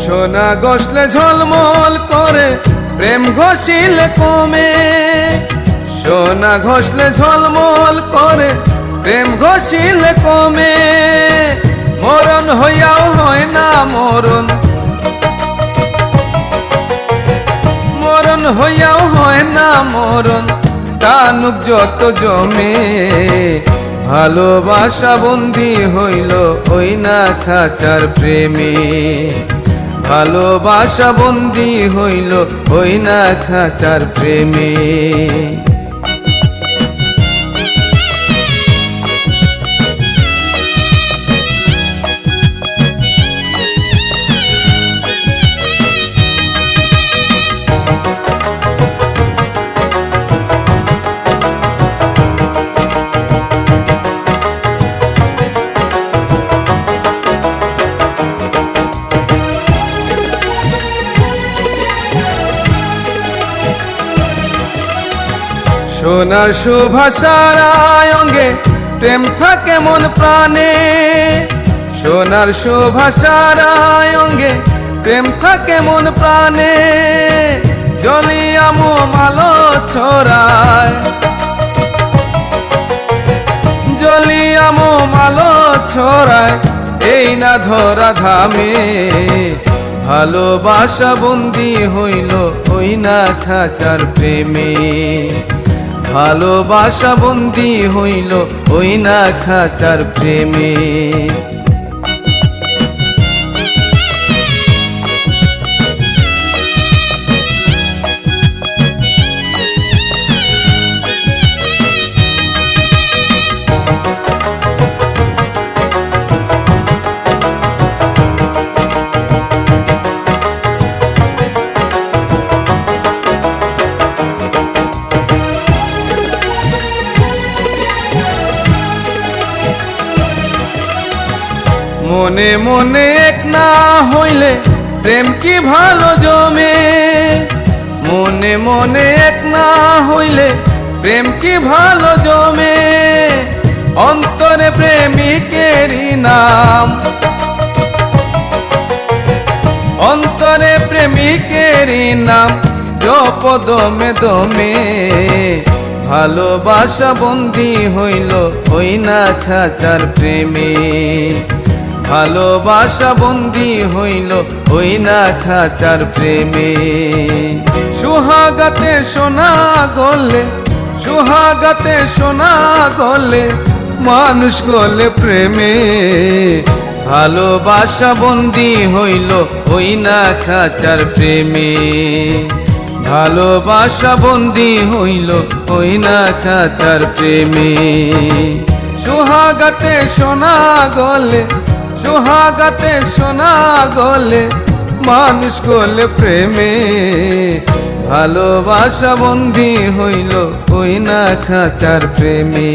সোনা ঘষলে ঝলমল করে, প্রেম ঘষিলে কমে। সোনা ঘষলে ঝলমল করে, প্রেম ঘষিলে কমে। মরণ হইয়াও হয় না মরণ, মরণ হইয়াও হয় না মরণ, টানুক যত জমে। ভালোবাসা বন্দি হইল ওই না খাঁচার প্রেমে, ভালোবাসা বন্দি হইল ওই না খাঁচার প্রেমে। সোনার সুভাষারায় অঙ্গে প্রেম থাকে মন প্রাণে, সোনার সুভাষারায় অঙ্গে প্রেম থাকে মন প্রাণে, জ্বলিয়া মোম আলো ছড়ায়, জ্বলিয়া মোম আলো ছড়ায় এই না ধরা ধামে, ভালোবাসা বন্দী হইল ওই না খাঁচার প্রেমে, ভালোবাসা বন্দী হইল ওই না খাঁচার প্রেমে। মনে মনে এক না হইলে প্রেম কি ভালো জমে, মনে মনে এক না হইলে প্রেম কি ভালো জমে, অন্তরে প্রেমিকেরই নাম, অন্তরে প্রেমিকেরই নাম জপ দমে দমে, ভালোবাসা বন্দী হইল ওই না খাঁচার প্রেমে, ভালোবাসা বন্দী হইল ওই না খাঁচার প্রেমে। সুহাগাতে সোনা গলে, সুহাগাতে সোনা গলে মানুষ গলে প্রেমে, ভালোবাসা বন্দী হইল ওই না খাঁচার প্রেমে, ভালোবাসা বন্দী হইল ওই না খাঁচার প্রেমে। সুহাগাতে সোনা গলে, সুহাগাতে সোনা গলে মানুষ গলে প্রেমে, ভালোবাসা বন্দী হইল ওই না খাঁচার প্রেমে,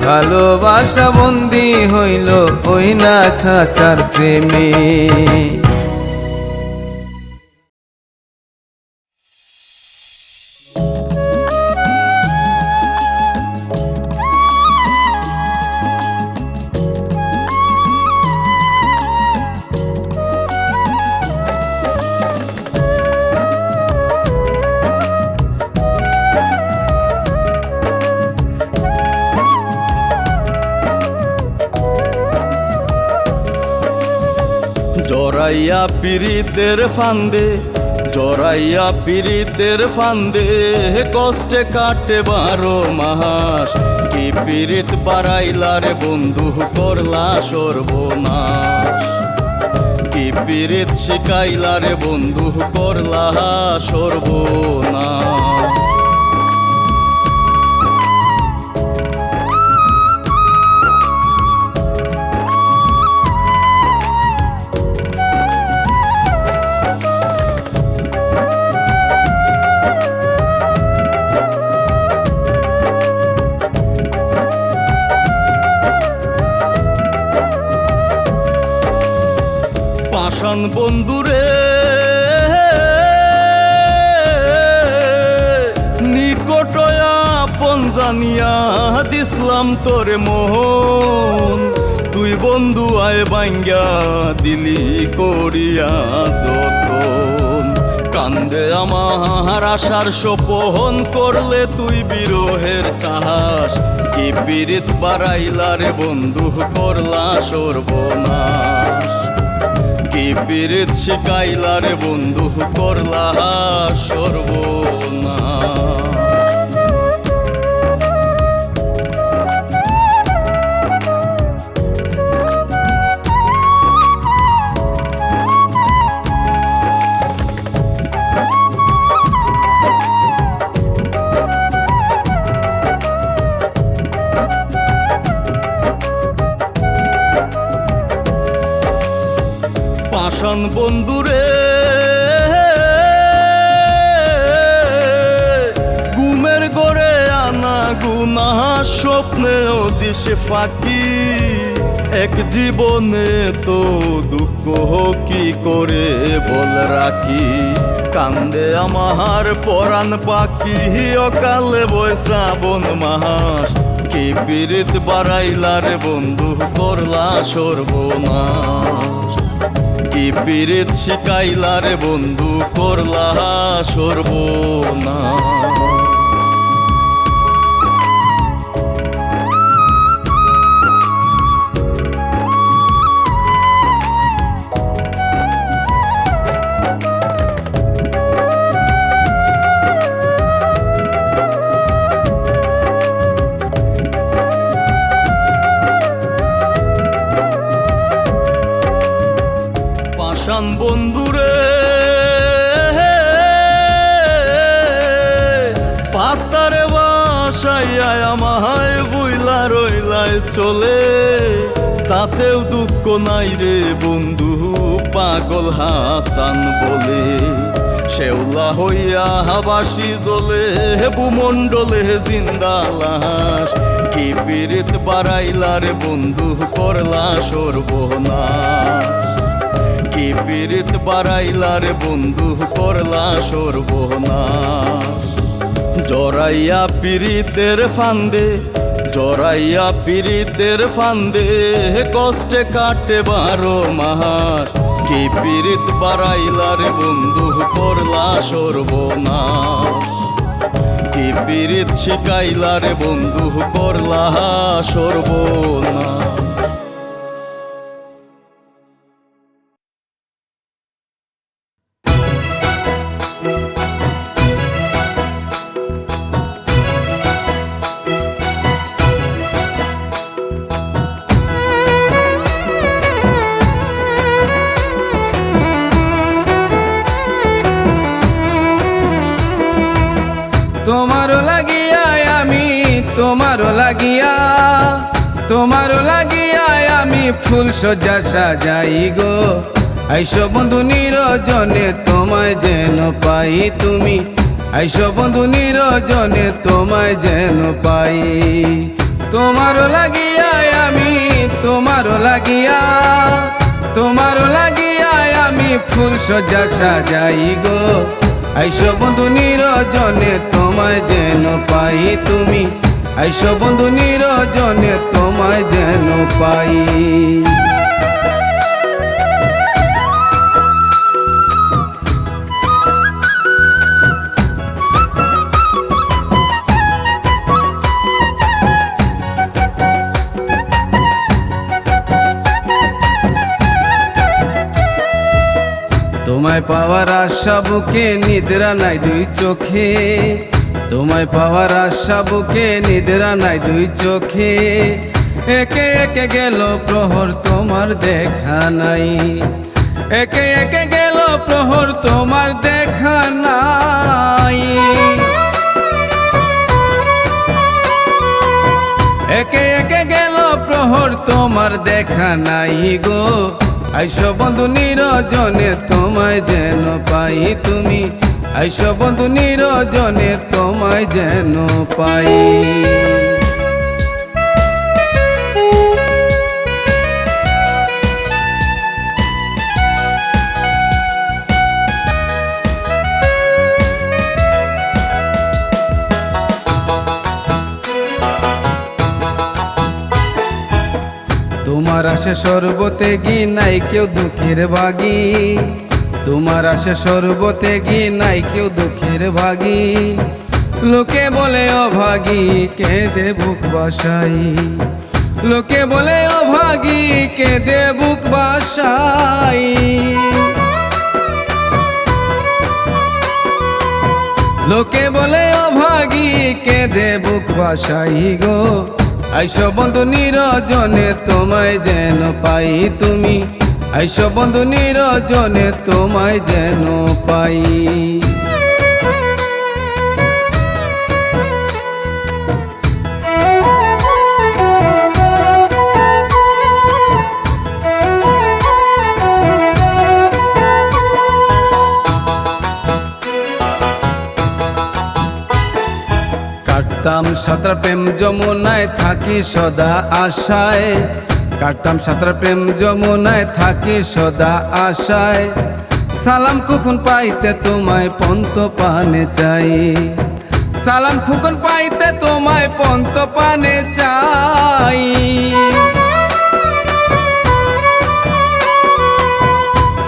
ভালোবাসা বন্দী হইল ওই না খাঁচার প্রেমে। জড়াইয়া পীড়িতের ফান্দে, জড়াইয়া পীড়িতের ফান্দে কষ্টে কাটে 12 মাস, কি পীড়িত বাড়াইলা রে বন্ধু করলা সর্বনাশ, কি পীড়িত শিখাইলা রে বন্ধু করলা সর্বনাশ। পাষাণ বন্ধুরে নিকট আপন জানিয়া দিসলাম তোরে মোহন, তুই বন্ধু আয় বাঙ্গা দিলি করিয়া যতন, কান্দে আমার আশার সোপন করলে তুই বিরহের চাহাস, কি পীড়িত বাড়াইলা রে বন্ধু করলা সর্বনাশ, কি পীড়িত শিখাইলা রে বন্ধু করলা সর্বনাশ। পাষাণ বন্ধুরে ঘুমের ঘরে আনা গুনা, স্বপ্নেও দিশে ফাঁকি এক জীবনে তো দুঃখ কি করে বল রাখি, কান্দে আমার পরাণ পাখি অকালে বয় শ্রাবণ মাস। কি পীড়িত বাড়াইলার বন্ধু করলা সর্বনাশ, কি পীড়িত শিকাইলার বন্ধু করলা সর্বনাশ। পাষাণ বন্ধুরে পাতারে বাসাইয়া আমায় বুইলা রইলায় চলে, তাতেও দুঃখ নাই রে বন্ধু পাগল হাসান বলে। শেওলা হইয়া হাবাসি জ্বলে ভূমণ্ডলে জিন্দা লাশ, কি পীড়িত বাড়াইলার বন্ধু করলা সর্বনাশ, কি পীড়িত বাড়াইলার বন্ধু করলা সর্বনাশ। জড়াইয়া পীড়িতের ফান্দে, জড়াইয়া পীড়িতের ফান্দে কষ্টে কাটে 12 মাস, কি পীড়িত বাড়াইলার বন্ধু করলা সর্বনাশ, কি পীড়িত শিকাইলার বন্ধু করলা সর্বনাশ। তোমারও লাগিয়া আমি, তোমারও লাগিয়া, তোমারও লাগিয়া আমি ফুল সজ্জা সাজাই গো। আইসো বন্ধু নিরজনে তোমায় যেন পাই তুমি, আইসো বন্ধু নিরজনে তোমায় যেন পাই। তোমারও লাগিয়া আমি, তোমারও লাগিয়া, তোমারও লাগিয়া আমি ফুল সজ্জা সাজাই গো। আইসো বন্ধু নিরজনে তোমায় যেন পাই তুমি, আইসো বন্ধু নিরজনে তোমায় যেন পাই। তোমায় পাওয়ার আশা বুকে নিদ্রা নাই 2 চোখে, তোমায় পাওয়ার আশা বুকে নিদ্রা নাই 2 চোখে। একে একে গেল প্রহর তোমার দেখা নাই, একে একে গেল প্রহর তোমার দেখা নাই। একে একে গেল প্রহর তোমার দেখা নাই গো। আইসো বন্ধু নিরজনে তোমায় যেন পাই তুমি, আইসো বন্ধু নিরজনে তোমায় যেন পাই। তোমার আশে সর্বতে গি নাই কেউ দুঃখের ভাগী, তোমার আশে সর্বতে গি নাই কেউ দুঃখের ভাগী। লোকে বলে অভাগী কেঁদে বুক বাসাই, লোকে বলে অভাগী কেঁদে বুক বাসাই। লোকে বলে অভাগী কেঁদে বুক বাসাই গো। আইসো বন্ধু নিরজনে তোমায় যেন পাই তুমি, আইসো বন্ধু নিরজনে তোমায় যেন পাই। কাটতাম সাঁতার প্রেম যমুনায় থাকি সদা আশায়, কাটতাম সাঁতার প্রেম যমুনায়, থাকি সদা আশায়। সালাম কখন পাইতে তোমায় পন্ত পানে চাই, সালাম কখন পাইতে তোমায় পন্ত পানে চাই।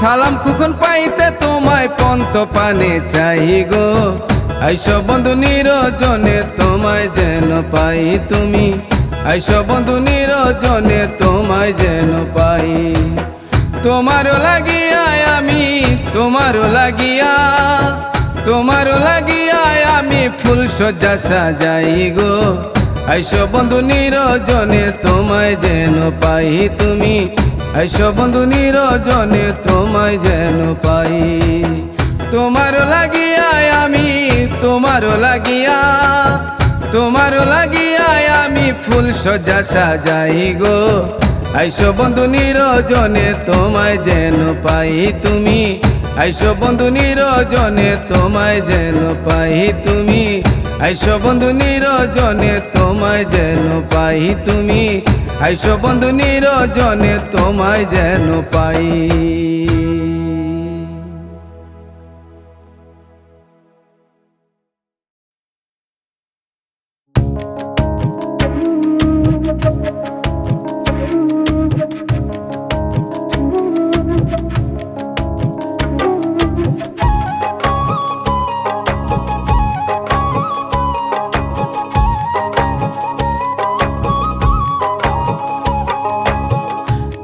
সালাম কখন পাইতে তোমায় পন্ত পানে চাই গো। আইসো বন্ধু নিরজনে তোমায় যেন পাই তুমি, আইসো বন্ধু নিরজনে তোমায় যেন পাই। তোমারও লাগিয়া আমি, তোমারও লাগিয়া, তোমারও লাগিয়া আমি ফুল সজ্জা সাজাই গো। আইসো বন্ধু নিরজনে তোমায় যেন পাই তুমি, আইসো বন্ধু নিরজনে তোমায় যেন পাই। তোমারও লাগিয়া আমি, তোমারও লাগিয়া, তোমারও লাগিয়া আমি ফুল সজ্জা সাজাই গো। আইসো বন্ধু নিরজনে তোমায় যেন পাই তুমি, আইসো বন্ধু নিরজনে তোমায় যেন পাই তুমি, আইসো বন্ধু নিরজনে তোমায় যেন পাই তুমি, আইসো বন্ধু নিরজনে তোমায় যেন পাই।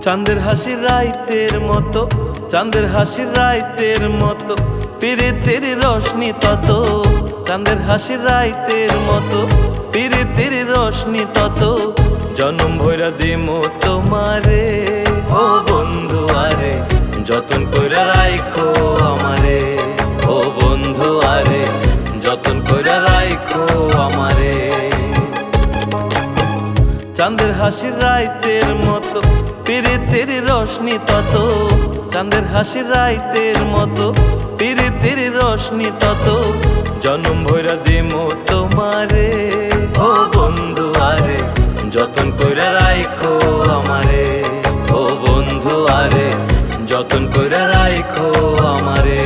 চাঁদের হাসির রাইতের মতো, চাঁদের হাসির রাইতের মতো, পিরিতির রোশনি তত। চাঁদের হাসির রাইতের মতো, পিরিতির রোশনি তত। জনম ভৈরা দিমো তোমারে ও বন্ধু আরে, যতন কইরা রাইখো আমারে ও বন্ধু আরে, যতন কইরা রাইখো আমারে। চাঁদের হাসির রাইতের মতো, পিরিতির রোশনি তত। চাঁদের হাসির রাইতের মতো, পিরিতির রোশনি তত। জনম ভৈরা দিমো তোমারে ও বন্ধু আরে, যতন কইরা রাইখো আমারে ও বন্ধু আরে, যতন কইরা রাইখো আমারে।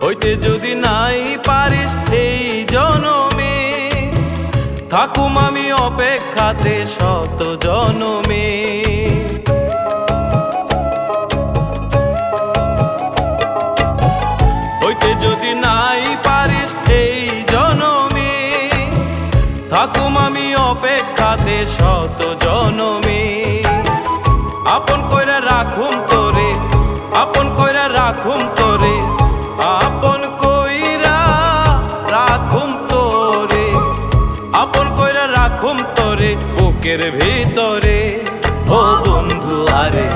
হইতে যদি নাই পারিস এই জনমে, থাকুম আমি অপেক্ষাতে শত জনমে। হইতে যদি নাই পারিস এই জনমে, থাকুম আমি অপেক্ষাতে শত জনমে। আপন কইরা রাখুম তোরে, আপন কইরা রাখুম তোরে, আপন কইরা রাখুম তোরে, আপন কইরা রাখুম তোরে বুকের ভিতরে ও বন্ধু আরে,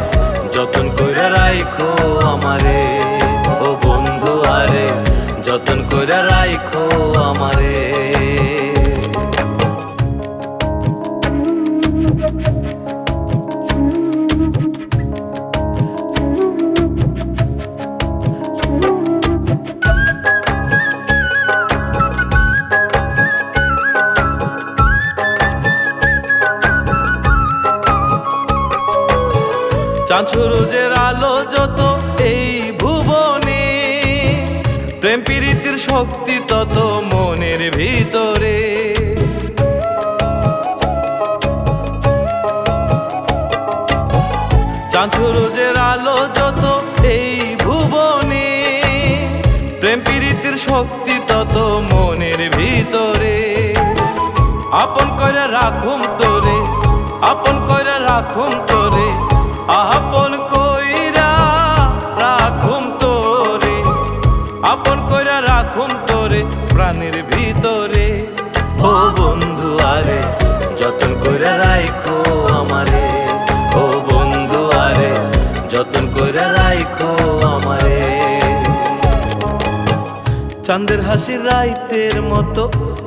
যতন কইরা রাইখো আমারে ও বন্ধু আরে, যতন কইরা রাইখো আমারে। চাঁদ সূরজের আলো যত এই ভুবনে, প্রেম প্রীতির শক্তি তত মনের ভিতরে। চাঁদ সূরজের আলো যত এই ভুবনে, প্রেম প্রীতির শক্তি তত মনের ভিতরে। আপন কইরা রাখুম তোরে, আপন কইরা রাখুম তোরে, আপন কইরা রাখুম তোরে, আপন কইরা রাখুম তোরে প্রাণের ভিতরে ও বন্ধু আরে, যতন কইরা রাইখো আমারে ও বন্ধু আরে, যতন কইরা রাইখো আমারে। চাঁদের হাসির রাইতের মতো,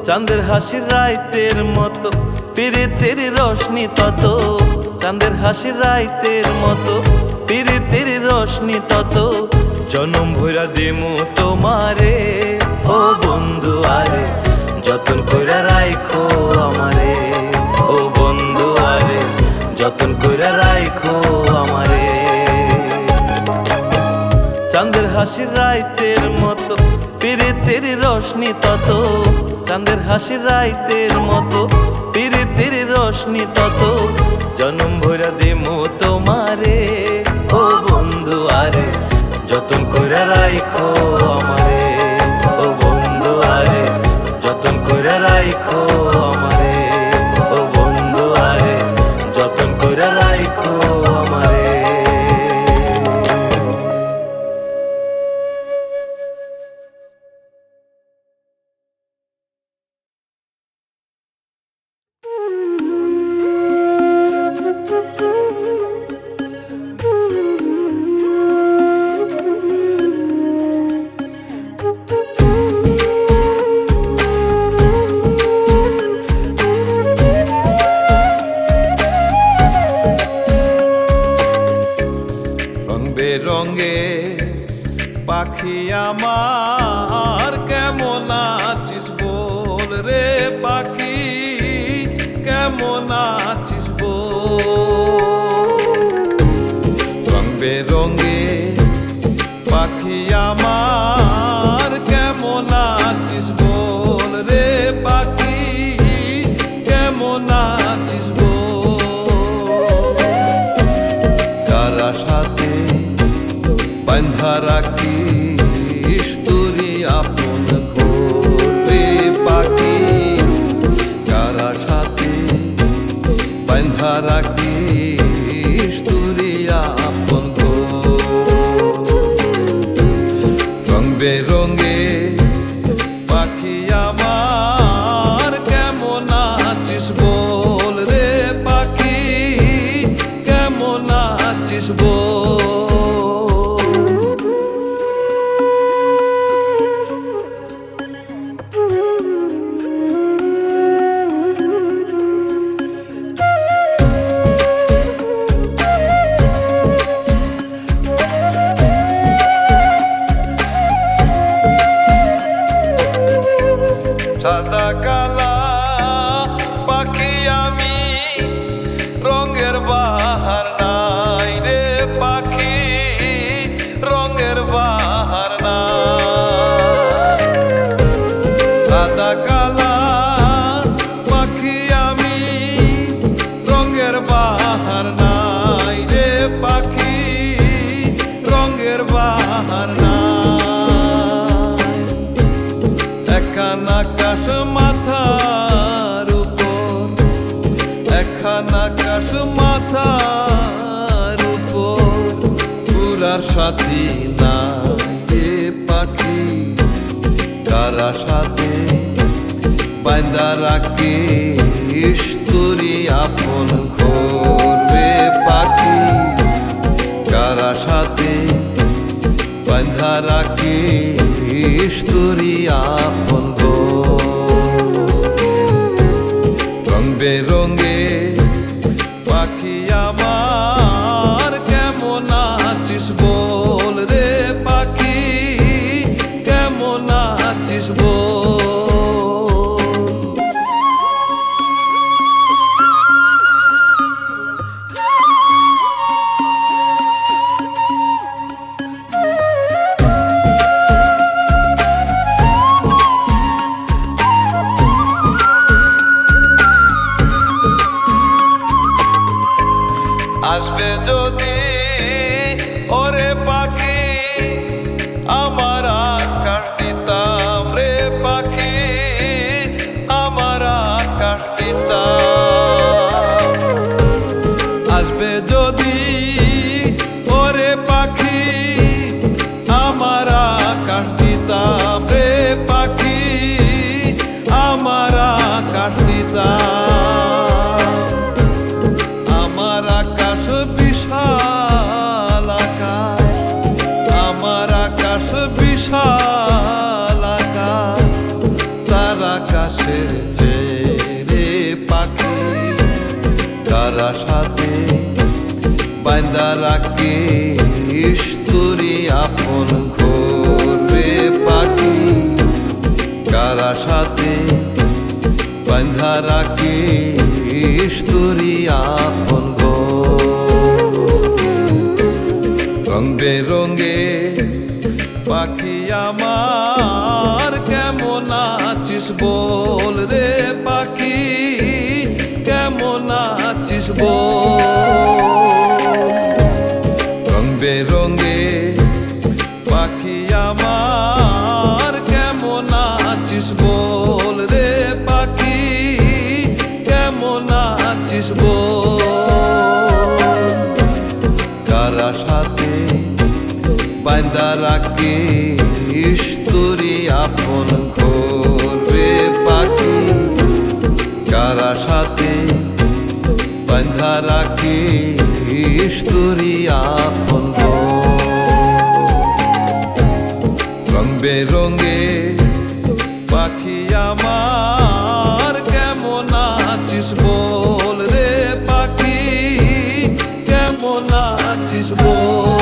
চাঁদের হাসির রাইতের মতো, পিরিতের রোশনি তত। চাঁদের হাসির রাইতের মতো, পিরিতের রোশনি তত। জনম ভইরা দিমু তোমারে ও বন্ধু আরে, যতন কইরা রাইখো আমারে ও বন্ধু আরে, যতন কইরা রাইখো আমারে। চাঁদের হাসির রাইতের মতো, পিরিতের রোশনি তত। চাঁদের হাসির রাইতের মতো, পিরিতের রোশনি তত। জনম ভইরা দিমু তোমারে ও বন্ধু আরে, যতন কইরা রাইখো আমারে ও বন্ধু আরে, যতন কইরা রাইখো আমারে ও বন্ধু আরে, যতন কইরা রাইখো আমারে। রং বেরঙে পাখি আমার, কেমন আছিস বল রে পাখি, কেমন আছিস বল। রং বেরঙে পাখি আমার, কেমন আছিস বল রে পাখি, কেমন আছিস বল। কারা সাথে বান্ধা রাখিস তুরি আপন ঘরে পাখি, কারা সাথে বান্ধা রাখিস তুরি আপন ঘর। রং বেরঙে পাখি আমার, কেমন আছিস বল রে পাখি, কেমন আছিস বল। সাদা কালা পাখি আমি, রঙের বাহার নাই রে পাখি, রঙের বাহার নাই। সাদা কালা পাখি আমি, রঙের বাহার নাই রে পাখি, রঙের বাহার নাই। একখান আকাশ মাথার উপর, একখান আকাশ মাথার উপর, পুরার সাথী না এ পাখি, কারা সাথে বান্দা রাখিস তুরি আপন ঘরে পাখি, কারা সাথে বান্ধা রাখিস তুরি আপন ঘর। রং বেরঙে পাখি আমার, কেমন আছিস বল রে পাখি, কেমন আছিস বল। আসবে যদি ওরে পাখি, আমার আকাশ দিতাম রে পাখি, আমার আকাশ দিতাম। আসবে যদি ওরে পাখি, আমার আকাশ দিতাম রে পাখি, আমার আকাশ দিতাম। আমার আকাশ বিশাল আকাশ, আমার আকাশ বিশাল আকাশ, বাইন্দা রাখিস তুরি আপন ঘরে পাখি কারা সাথে বাইন্দা রাখিস তুরি আপন রং বেরঙে পাখি আমার কেমন আছিস বল রে পাখি কেমন আছিস বল রং বেরঙে পাখি আমার কেমন আছিস বল রে পাখি কেমন আছিস বল কারা সাথে বাইন্দা রাখিস তুরি আপন ঘরে পাখি কারা সাথে বাইন্দা রাখিস তুরি আপন রং বেরঙে পাখি আমার কেমন আছিস বল রে পাখি কেমন আছিস বল।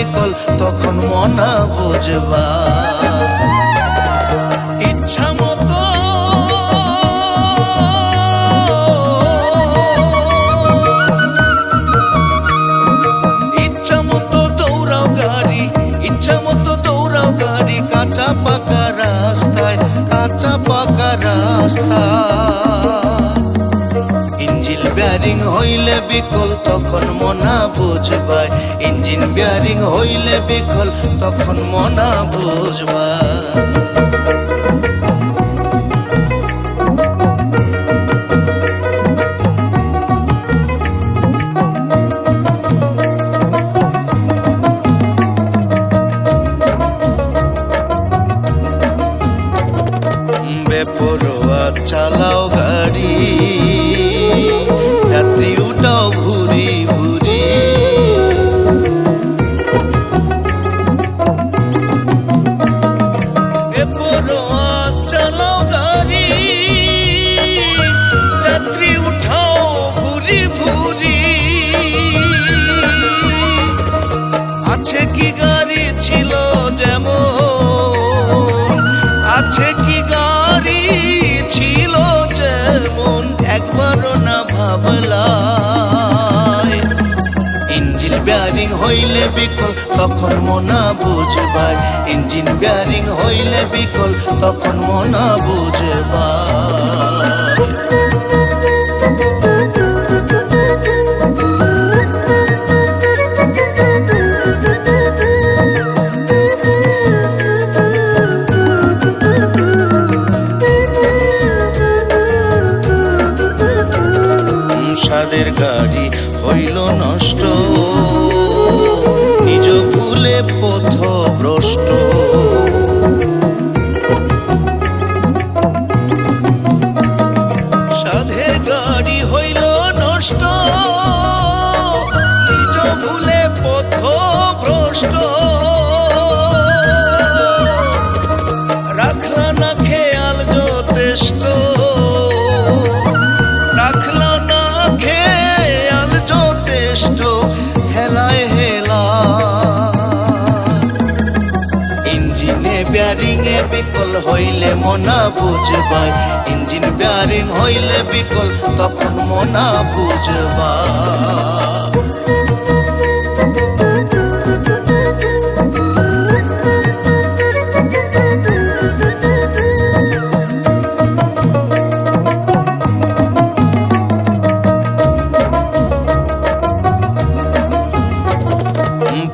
বিকল তখন মনা বুঝবা ইচ্ছা মতো দৌড়াও গাড়ি, ইচ্ছা মতো দৌড়াও গাড়ি কাঁচা পাকা রাস্তায়, কাঁচা পাকা রাস্তায়। ইঞ্জিন ব্যারিং হইলে বিকল তখন মনা বুঝবাই, ইঞ্জিন ব্যারিং হইলে বিকল তখন মনা বুঝবাই। বেপরোয়া চালাও গাড়ি, যাত্রী উঠাও ভুরি ভুরি, বেপরোয়া চালাও গাড়ি, যাত্রী উঠাও ভুরি ভুরি। আছে কি গাড়ি ছিল যেমন, আছে কি গাড়ি ছিল যেমন, একবারও না ভাবলা। ইঞ্জিন ব্যারিং হইলে বিকল তখন মনা বুঝবাই, ইঞ্জিন ব্যারিং হইলে বিকল তখন মনা বুঝবাই। সাদের গাড়ি হইল নষ্ট, নিজ ভুলে পথভ্রষ্ট। সাধের গাড়ি হইল নষ্ট, নিজ ভুলে পথভ্রষ্ট। রাখলা না খেয়াল যথেষ্ট, রাখলা না খেয়াল যথেষ্ট, হেলায় হেলা। ইঞ্জিনে ব্যারিং এ বিকল হইলে মনা বুঝবাই, ইঞ্জিন ব্যারিং হইলে বিকল তখন মনা বুঝবাই।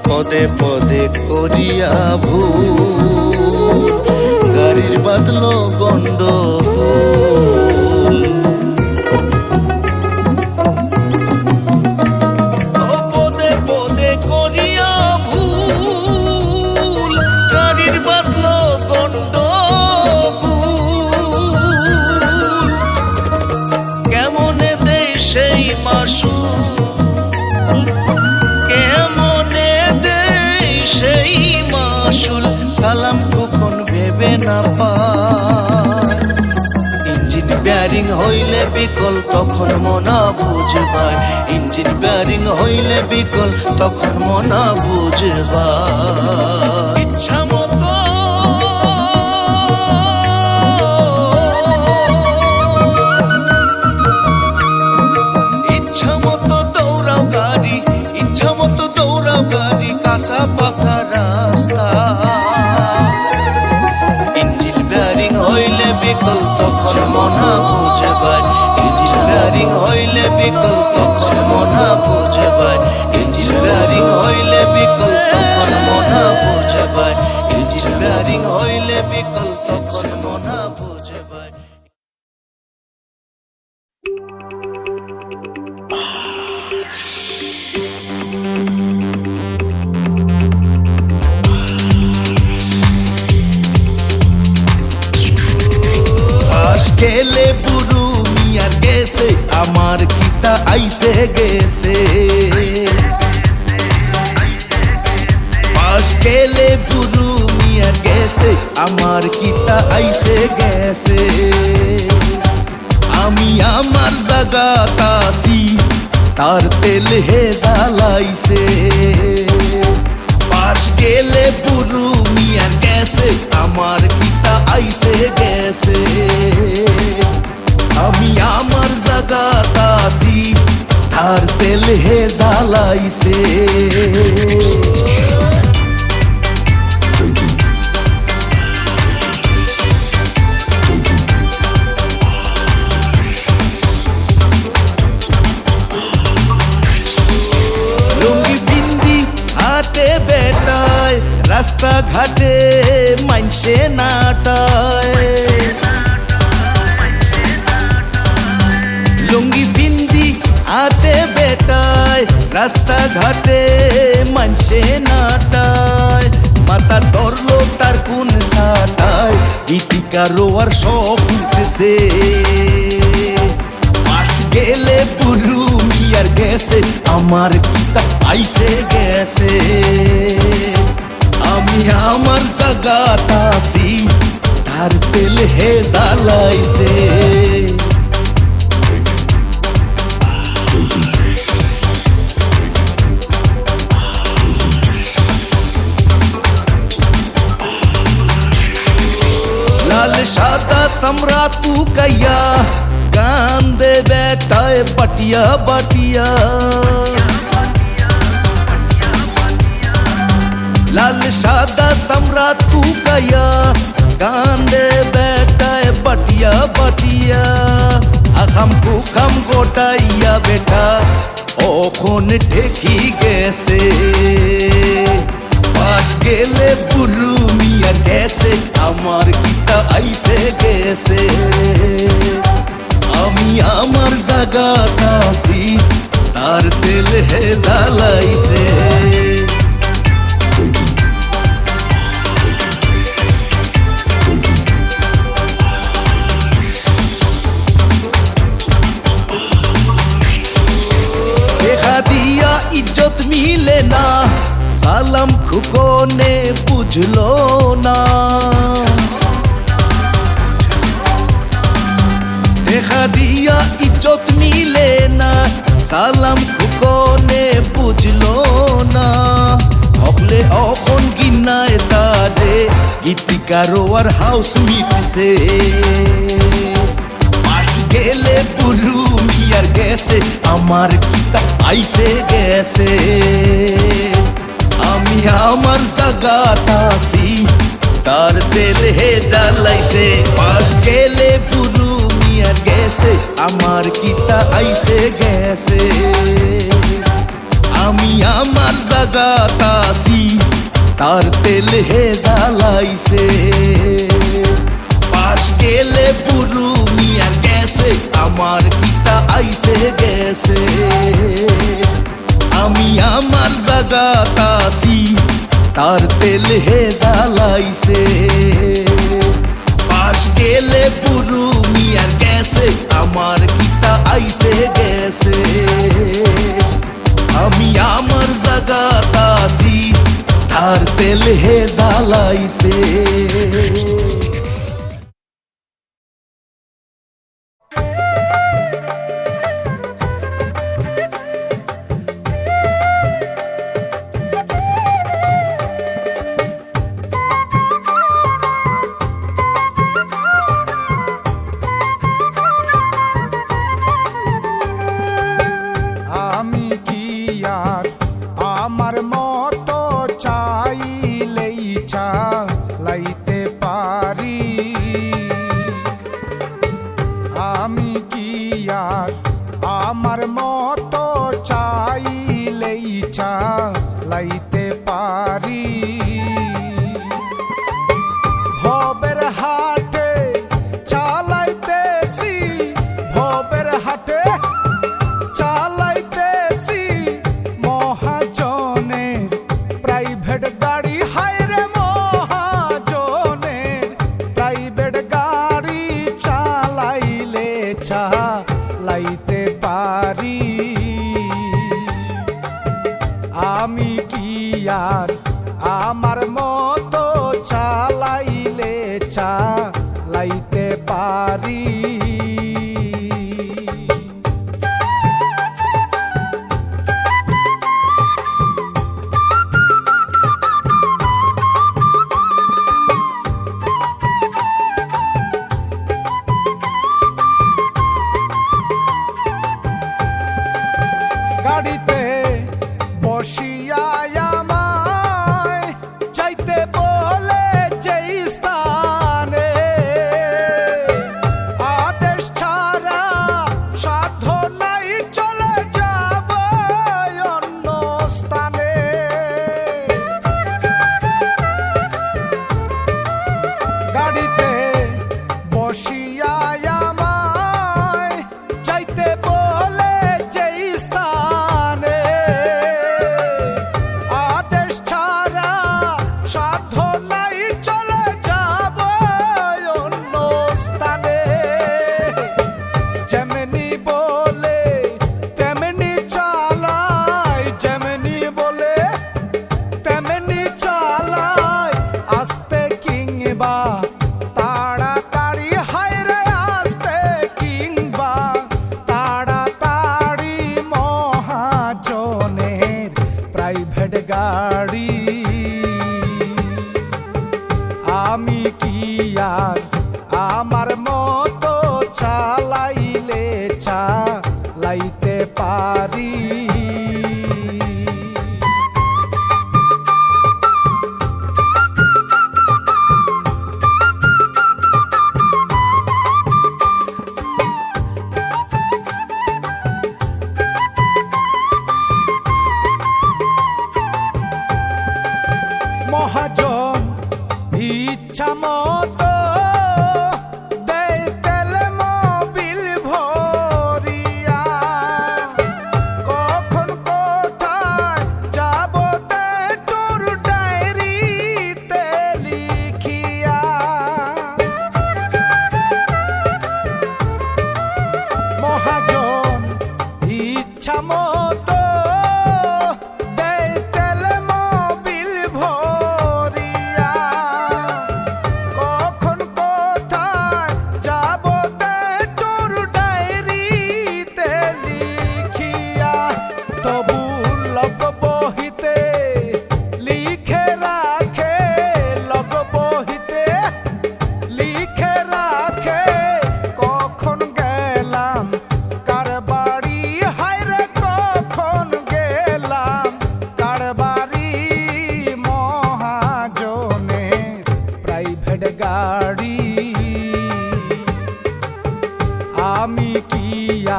পদে পদে করিয়া ভুল, গাড়ির বাদলো গন্ডগোল। পদে পদে করিয়া ভুল, গাড়ির বাদলো গন্ডগোল। কেমনে দেয় সেই মাসুল, কেমনে দেয় সেই মাসুল, সালাম কখন ভেবে না পায়। ইঞ্জিন ব্যারিং হইলে বিকল তখন মনা বুঝবাই, ইঞ্জিন ব্যারিং হইলে বিকল তখন মনা বুঝবাই। ইচ্ছা মতো ইচ্ছা মতো দৌড়াও গাড়ি, ইচ্ছা মতো দৌড়াও গাড়ি কাঁচা পাকা রাস্তা। ইঞ্জিন ব্যারিং হইলে বিকল তখন মনা বুঝবাই, ইঞ্জিন ব্যারিং হইলে বিকল তখন মনা বুঝবাই, ইঞ্জিন ব্যারিং হইলে বিকল তখন মনা বুঝবাই, ইঞ্জিন ব্যারিং হইলে বিকল তখন মনা বুঝবাই। গেলে বুড়ু মিয়ার গেছে, আমার গীতা আইসে গেছে। পাশ গেলে বুড়ু মিয়ার গেছে, আমার গীতা আইসে গেছে। আমি আমার জাগাত আছি, তার তেল হে জ্বালাইছে। গেলে বুড়ু মিয়ার গেছে আমার কিতা আইসে গেছে আমি আমার জায়গাটা আছি তার তেল হে জ্বালাইছে রাস্তা ঘাটে মানসে নাটায় লুঙ্গি ফিন্দি আতে বেটায় রাস্তা ঘাটে মানসে নাটায় মাথা ধরলো তার কোন সাটায় ইতিকারো আর সব উঠেছে পাশ গেলে পুরু মিয়ার গেছে আমার কিতা আইসে গেছে আমি আমার জায়গাটা আছি তার তেল হে জ্বালাইছে লাল সাদা সমরা তু কয়া গান দে বেটায় বাটিয়া বাটিয়া लाल सादा समरा तू कया गांडे बेटाए बटिया बटिया अखम कुखम गोटाइया बेटा ओखन ঠেকি গেছে পাশ গেলে বুড়ু মিয়া গেছে আমার কিতা আইসে গেছে আমি আমার জায়গাটা আছি তার তেল হে জ্বালাইছে दिया इज्जत मिले ना सालम खुको ने बुझलो ना देखा दिया इज्जत मिले ना सालम खुको ने बुझलो ना अखले अखन गिनाए तारे गीतिकारो और हाउस मिट से গেলে পুরু মিয়ার গেছে আমার কিতা আইসে গেছে আমি আমার জায়গাটা আছি তার তেল হে জ্বালাইছে পাশ গেলে পুরু মিয়ার গেছে আমার কিতা আইসে গেছে আমি আমার জায়গাটা আছি তার তেল হে জ্বালাইছে পাশ গেলে পুরু মিয়ার গেছে আমার কিতা আইসে গেছে আমি আমার জায়গাটা আছি তার তেল হে জ্বালাইছে পাশ গেলে পুরু মিয়ার গেছে আমার কিতা আইসে গেছে আমি আমার জায়গাটা আছি তার তেল হে জ্বালাইছে চালাইতে পারি ভবের হাটে চালাইতেছি ভবের হাটে চালাইতেছি মহাজনের প্রাইভেট গাড়ি হায়রে মহাজনের প্রাইভেট গাড়ি চালাইলে চা গাড়ি আমি কি আর আমার মতো চালাইলে চালাইতে পারি মহাজন ইচ্ছা মতো দেয় তেল মোবিল ভরিয়া কখন কোথায় যাব তোর ডায়েরিতে লিখিয়া মহাজন ইচ্ছা মতো গাড়ি আমি কি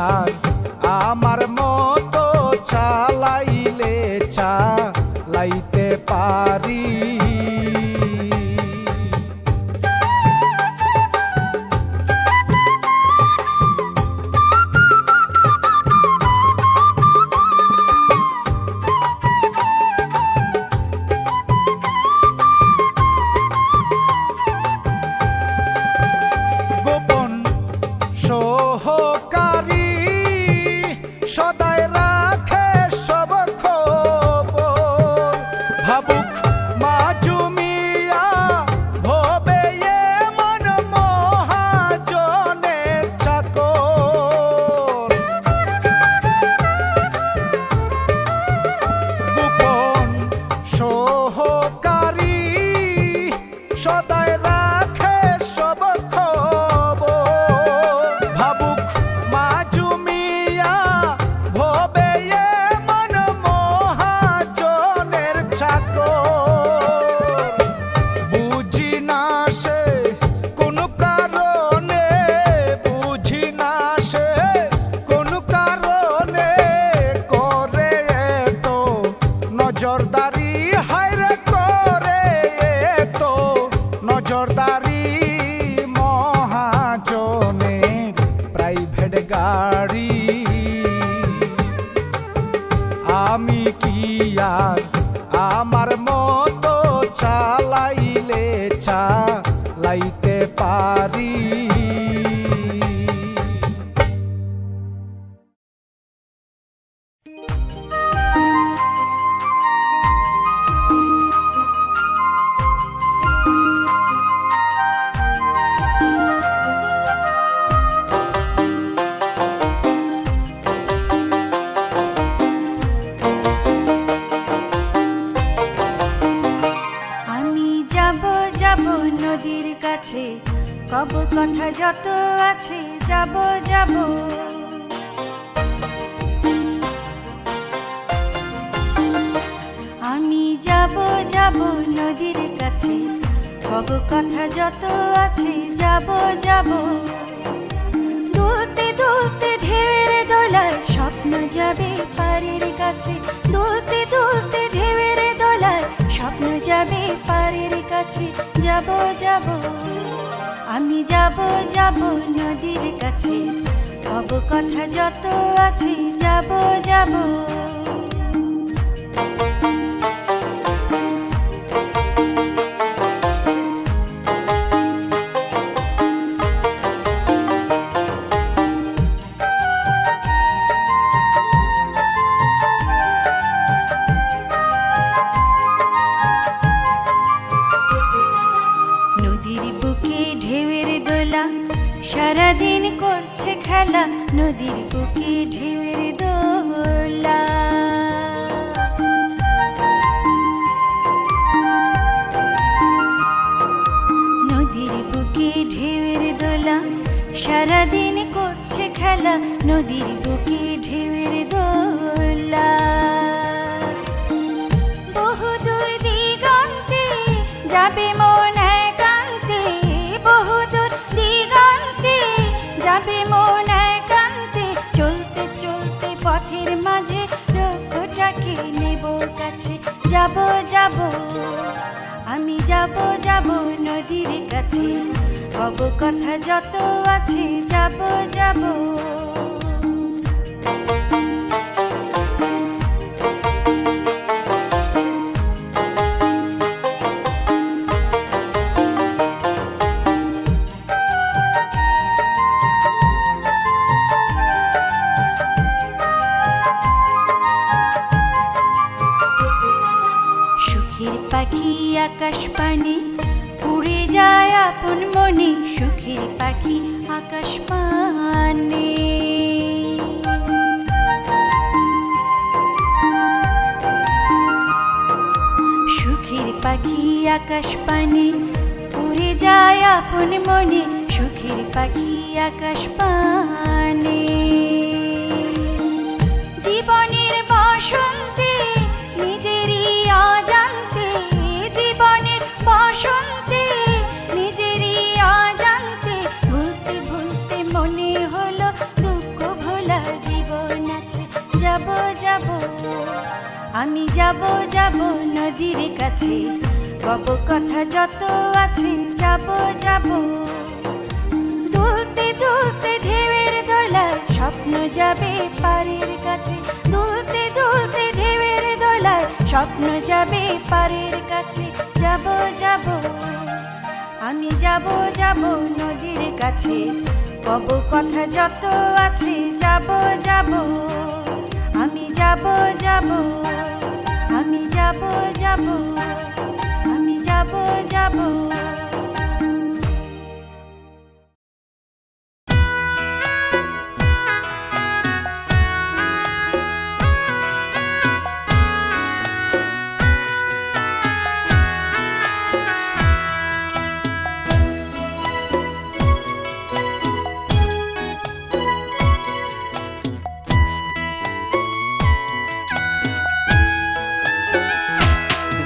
আর আমার মতো চালাইলে চালাইতে পারি সহকারী সদাই রাখে সব খবর ভাবুক মাজুমিয়া ভবে মন মহাজনের চাকর গোপন সহকারী সদাই রাখে সব নজরদারি হায়রে করে তো নজরদারি মহাজনের প্রাইভেট গাড়ি আমি কি আর আমার মতো চালাইলে চালাইতে পারি নদীর কাছে কব কথা যত আছে যাব যাব আমি যাব যাব নদীর কাছে কব কথা যত আছে যাব যাব দুলতে দুলতে ঢেউয়ের দোলায় স্বপ্ন যাবে পারের কাছে দুলতে দুলতে ঢেউয়ের দোলায় স্বপ্ন যাবে পারের কাছে যাব যাব আমি যাব যাব নদীর কাছে কব কথা যত আছে যাব যাব সারাদিন করছে খেলা নদীর বুকে ঢেউয়ের দোলা সারাদিন করছে খেলা নদীর বুকে ঢেউয়ের দোলা। বহুদূর দিগন্তে যাবে মন একান্তে, বহুদূর দিগন্তে যাবে মন একান্তে। চলতে চলতে পথের মাঝে লক্ষ্যটাকে নেব কাছে। যাব যাব আমি যাব যাব নদীর কাছে, কব কথা যত আছে যাব যাব। সুখের পাখি আকাশ পানে উড়ে যায় আপন মনে, সুখের পাখি আকাশ পানে। সুখের পাখি আকাশ পানে উড়ে যায় আপন মনে, সুখের পাখি আকাশ পানে। জীবনের বসন্তে নিজেরই অজান্তে, জীবনের বসন্তে নিজেরই অজান্তে। ভুলতে ভুলতে মনে হলো দুঃখ ভোলা জীবন আছে। যাব যাব আমি যাব যাব নদীর কাছে, কব কথা যত আছে যাব যাব। দুলতে দুলতে ঢেউয়ের দোলায় স্বপ্ন যাবে পারের কাছে। দুলতে দুলতে ঢেউয়ের দোলায় স্বপ্ন যাবে পারের কাছে। যাব যাব আমি যাব যাব নদীর কাছে, কব কথা যত আছে যাব যাব। আমি যাব যাব আমি যাব যাব আমি যাব যাব।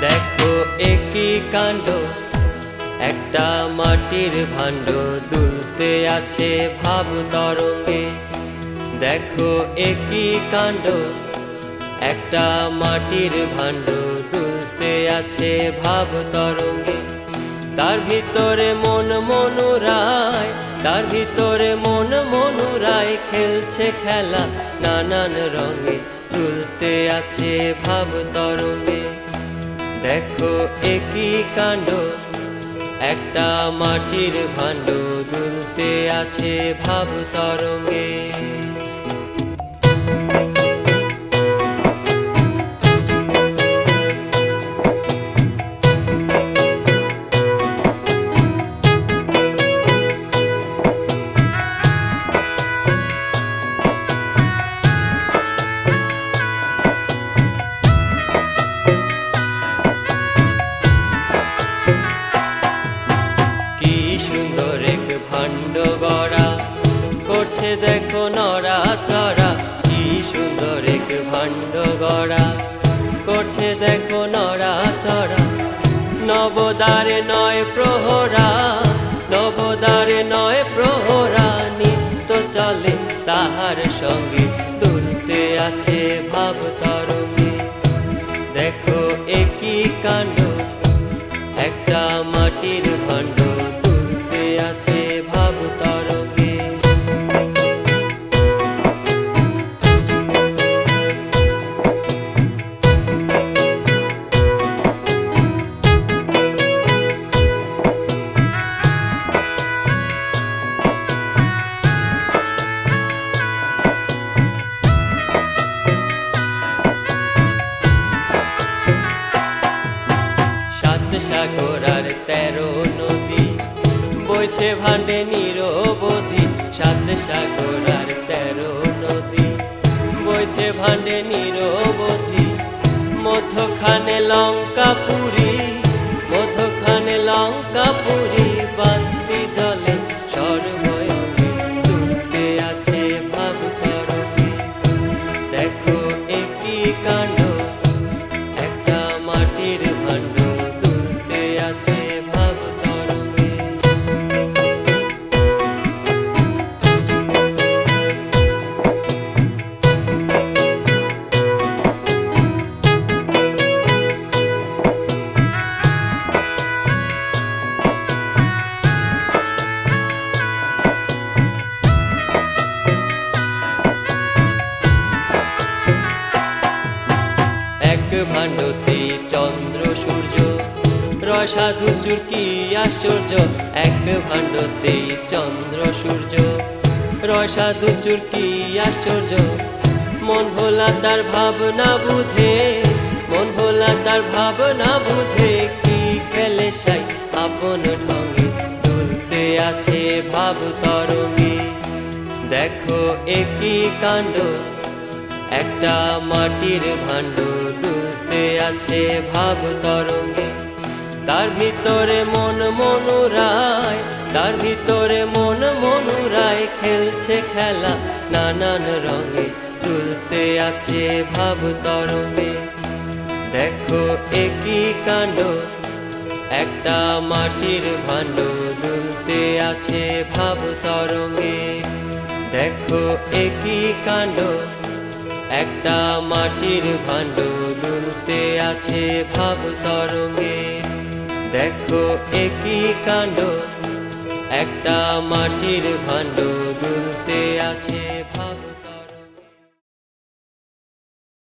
দেখো একই কাণ্ড, একটা মাটির ভাণ্ড দুলতে আছে ভাব তরঙ্গে। দেখো একই কাণ্ড, একটা মাটির ভাণ্ড দুলতে আছে ভাব তরঙ্গে। তার ভিতরে মন মনুরায়, তার ভিতরে মন মনুরায় খেলছে খেলা নানান রঙে, দুলতে আছে ভাব তরঙ্গে। দেখো একই কাণ্ড, একটা মাটির ভাণ্ড দুলতে আছে ভাব তরঙ্গে। দেখো নড়া চড়া, কি সুন্দর এক ভাণ্ড গড়া করছে দেখো নড়া চড়া। নবদ্বারে নয় প্রহরা, নবদ্বারে নয় প্রহরা, নিত্য চলে তাহার সঙ্গে দুলতে আছে ভাব তরঙ্গে। দেখো একই কাণ্ড, একটা মাটির ভাণ্ড দুলতে আছে ভাব তরঙ্গে। সাগর আর 13 নদী বইছে ভাণ্ডে নিরবধি। 7 সাগর আর 13 নদী বইছে ভাণ্ডে নিরবধি। মধ্যখানে লঙ্কাপুরী, মধ্যখানে লঙ্কাপুরী, বাতি জলে সর্বয়ঙ্গে রসাধু চুরকি আশ্চর্য এক ভাণ্ডতেই চন্দ্র সূর্য রসাধু চুরকি আশ্চর্য মন ভোলা তার ভাবনা বুঝে মন ভোলা তার ভাবনা বুঝে কি খেলে সাই আপন ঢঙ্গে দুলতে আছে ভাব তরঙ্গে দেখো একই কাণ্ড একটা মাটির ভাণ্ড দুলতে আছে ভাব তরঙ্গে তার ভিতরে মন মনুরায় তার ভিতরে মন মনুরায় খেলছে খেলা নানান রঙে দুলতে আছে ভাব তরঙ্গে দেখো একই কাণ্ড একটা মাটির ভাণ্ড দুলতে আছে ভাব তরঙ্গে দেখো একই কাণ্ড একটা মাটির ভাণ্ড দুলতে আছে ভাব তরঙ্গে দেখো একই কাণ্ড একটা মাটির ভাণ্ড দুলতে আছে